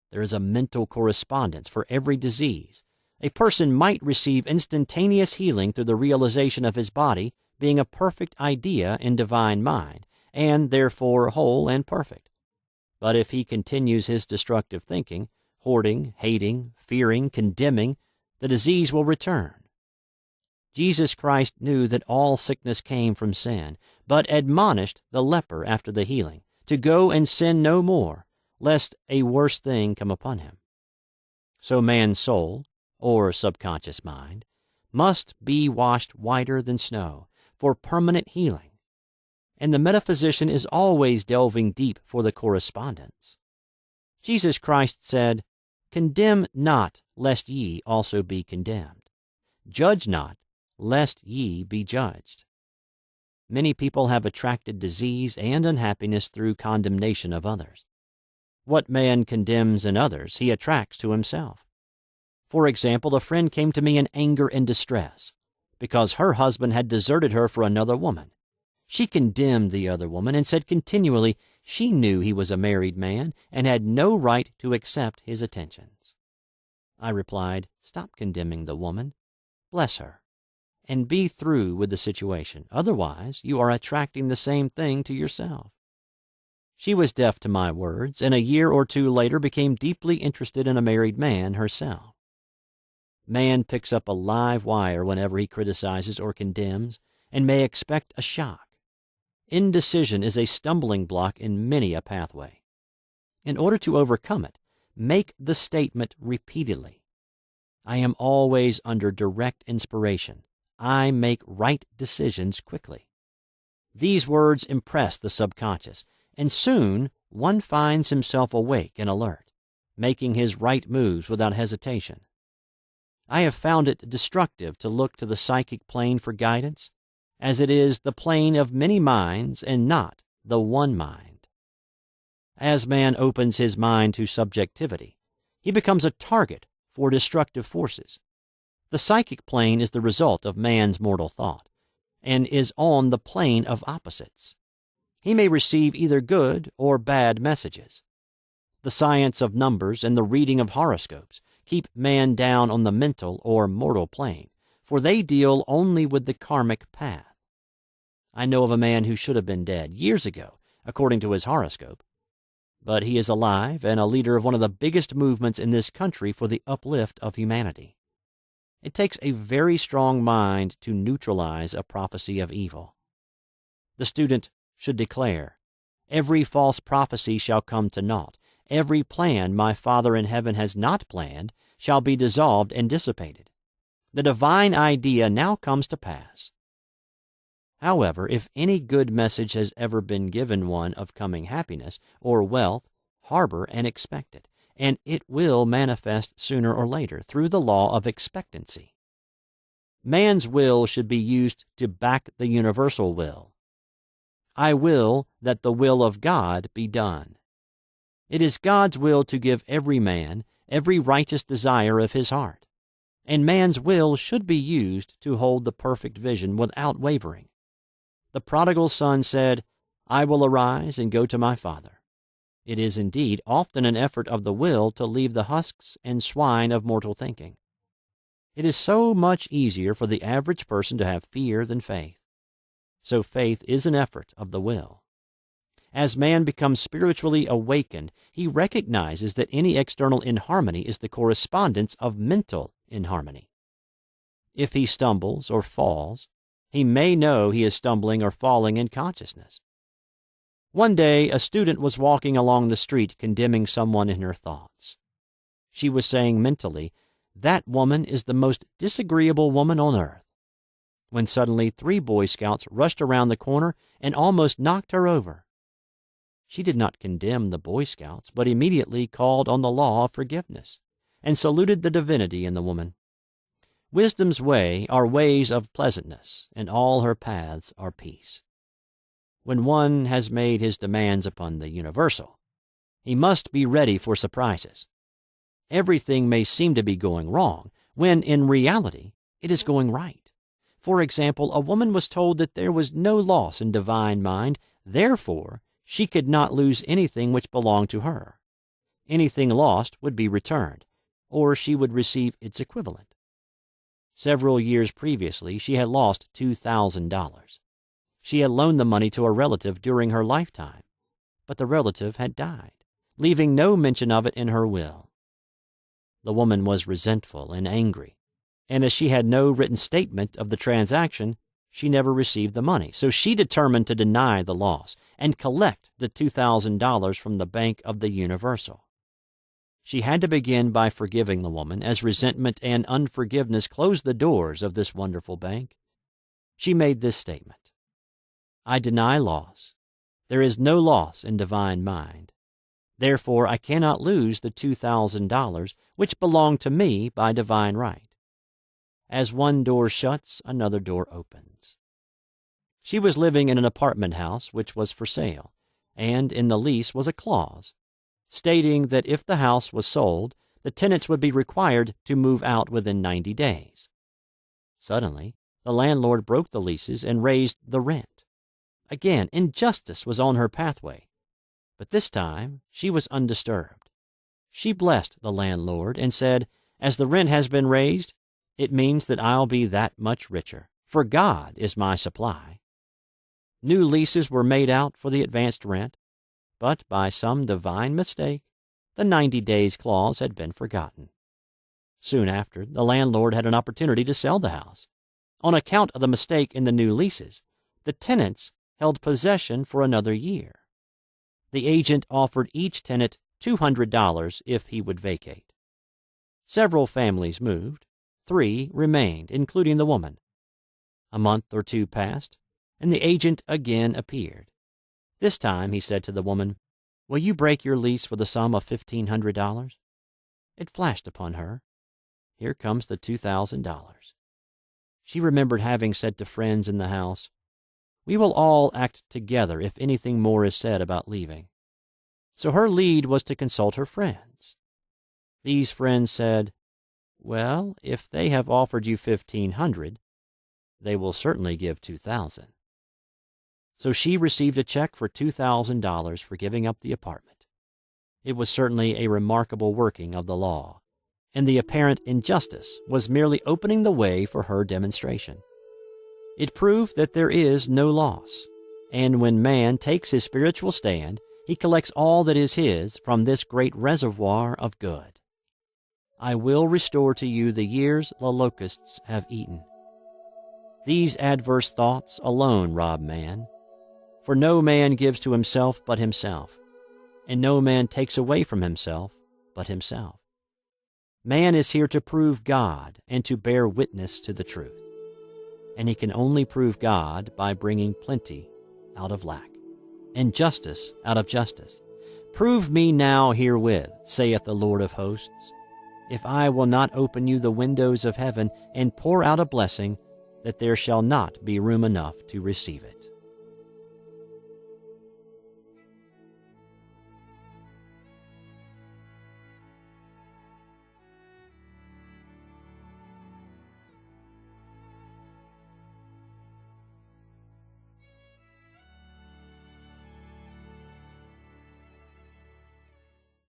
There is a mental correspondence for every disease. A person might receive instantaneous healing through the realization of his body being a perfect idea in divine mind, and therefore whole and perfect. But if he continues his destructive thinking, hoarding, hating, fearing, condemning, the disease will return. Jesus Christ knew that all sickness came from sin, but admonished the leper after the healing to go and sin no more, lest a worse thing come upon him. So man's soul, or subconscious mind, must be washed whiter than snow for permanent healing, and the metaphysician is always delving deep for the correspondence. Jesus Christ said, "Condemn not, lest ye also be condemned. Judge not, lest ye be judged." Many people have attracted disease and unhappiness through condemnation of others. What man condemns in others, he attracts to himself. For example, a friend came to me in anger and distress because her husband had deserted her for another woman. She condemned the other woman and said continually she knew he was a married man and had no right to accept his attentions. I replied, "Stop condemning the woman. Bless her, and be through with the situation. Otherwise, you are attracting the same thing to yourself." She was deaf to my words, and a year or two later became deeply interested in a married man herself. Man picks up a live wire whenever he criticizes or condemns, and may expect a shock. Indecision is a stumbling block in many a pathway. In order to overcome it, make the statement repeatedly. I am always under direct inspiration. I make right decisions quickly. These words impress the subconscious, and soon one finds himself awake and alert, making his right moves without hesitation. I have found it destructive to look to the psychic plane for guidance, as it is the plane of many minds and not the one mind. As man opens his mind to subjectivity, he becomes a target for destructive forces. The psychic plane is the result of man's mortal thought, and is on the plane of opposites. He may receive either good or bad messages. The science of numbers and the reading of horoscopes keep man down on the mental or mortal plane, for they deal only with the karmic path. I know of a man who should have been dead years ago, according to his horoscope, but he is alive and a leader of one of the biggest movements in this country for the uplift of humanity. It takes a very strong mind to neutralize a prophecy of evil. The student should declare, "Every false prophecy shall come to naught. Every plan my Father in heaven has not planned shall be dissolved and dissipated. The divine idea now comes to pass." However, if any good message has ever been given one of coming happiness or wealth, harbor and expect it, and it will manifest sooner or later through the law of expectancy. Man's will should be used to back the universal will. I will that the will of God be done. It is God's will to give every man every righteous desire of his heart, and man's will should be used to hold the perfect vision without wavering. The prodigal son said, "I will arise and go to my father." It is indeed often an effort of the will to leave the husks and swine of mortal thinking. It is so much easier for the average person to have fear than faith. So faith is an effort of the will. As man becomes spiritually awakened, he recognizes that any external inharmony is the correspondence of mental inharmony. If he stumbles or falls, he may know he is stumbling or falling in consciousness. One day, a student was walking along the street condemning someone in her thoughts. She was saying mentally, "That woman is the most disagreeable woman on earth," when suddenly 3 Boy Scouts rushed around the corner and almost knocked her over. She did not condemn the Boy Scouts, but immediately called on the law of forgiveness and saluted the divinity in the woman. Wisdom's way are ways of pleasantness, and all her paths are peace. When one has made his demands upon the universal, he must be ready for surprises. Everything may seem to be going wrong, when in reality it is going right. For example, a woman was told that there was no loss in divine mind, therefore she could not lose anything which belonged to her. Anything lost would be returned, or she would receive its equivalent. Several years previously, she had lost $2,000. She had loaned the money to a relative during her lifetime, but the relative had died, leaving no mention of it in her will. The woman was resentful and angry, and as she had no written statement of the transaction, she never received the money. So she determined to deny the loss and collect the $2,000 from the Bank of the Universal. She had to begin by forgiving the woman, as resentment and unforgiveness closed the doors of this wonderful bank. She made this statement: "I deny loss. There is no loss in divine mind. Therefore, I cannot lose the $2,000 which belong to me by divine right. As one door shuts, another door opens." She was living in an apartment house which was for sale, and in the lease was a clause stating that if the house was sold, the tenants would be required to move out within 90 days. Suddenly, the landlord broke the leases and raised the rent. Again, injustice was on her pathway, but this time she was undisturbed. She blessed the landlord and said, "As the rent has been raised, it means that I'll be that much richer, for God is my supply." New leases were made out for the advanced rent, but by some divine mistake, the 90 days clause had been forgotten. Soon after, the landlord had an opportunity to sell the house. On account of the mistake in the new leases, the tenants held possession for another year. The agent offered each tenant $200 if he would vacate. Several families moved. 3 remained, including the woman. A month or 2 passed, and the agent again appeared. This time he said to the woman, "Will you break your lease for the sum of $1,500? It flashed upon her. Here comes the $2,000. She remembered having said to friends in the house, "We will all act together if anything more is said about leaving." So her lead was to consult her friends. These friends said, "Well, if they have offered you $1,500, they will certainly give $2,000. So she received a check for $2,000 for giving up the apartment. It was certainly a remarkable working of the law, and the apparent injustice was merely opening the way for her demonstration. It proved that there is no loss, and when man takes his spiritual stand, he collects all that is his from this great reservoir of good. "I will restore to you the years the locusts have eaten." These adverse thoughts alone rob man, for no man gives to himself but himself, and no man takes away from himself but himself. Man is here to prove God and to bear witness to the truth, and he can only prove God by bringing plenty out of lack, and justice out of justice. "Prove me now herewith, saith the Lord of hosts, if I will not open you the windows of heaven and pour out a blessing, that there shall not be room enough to receive it."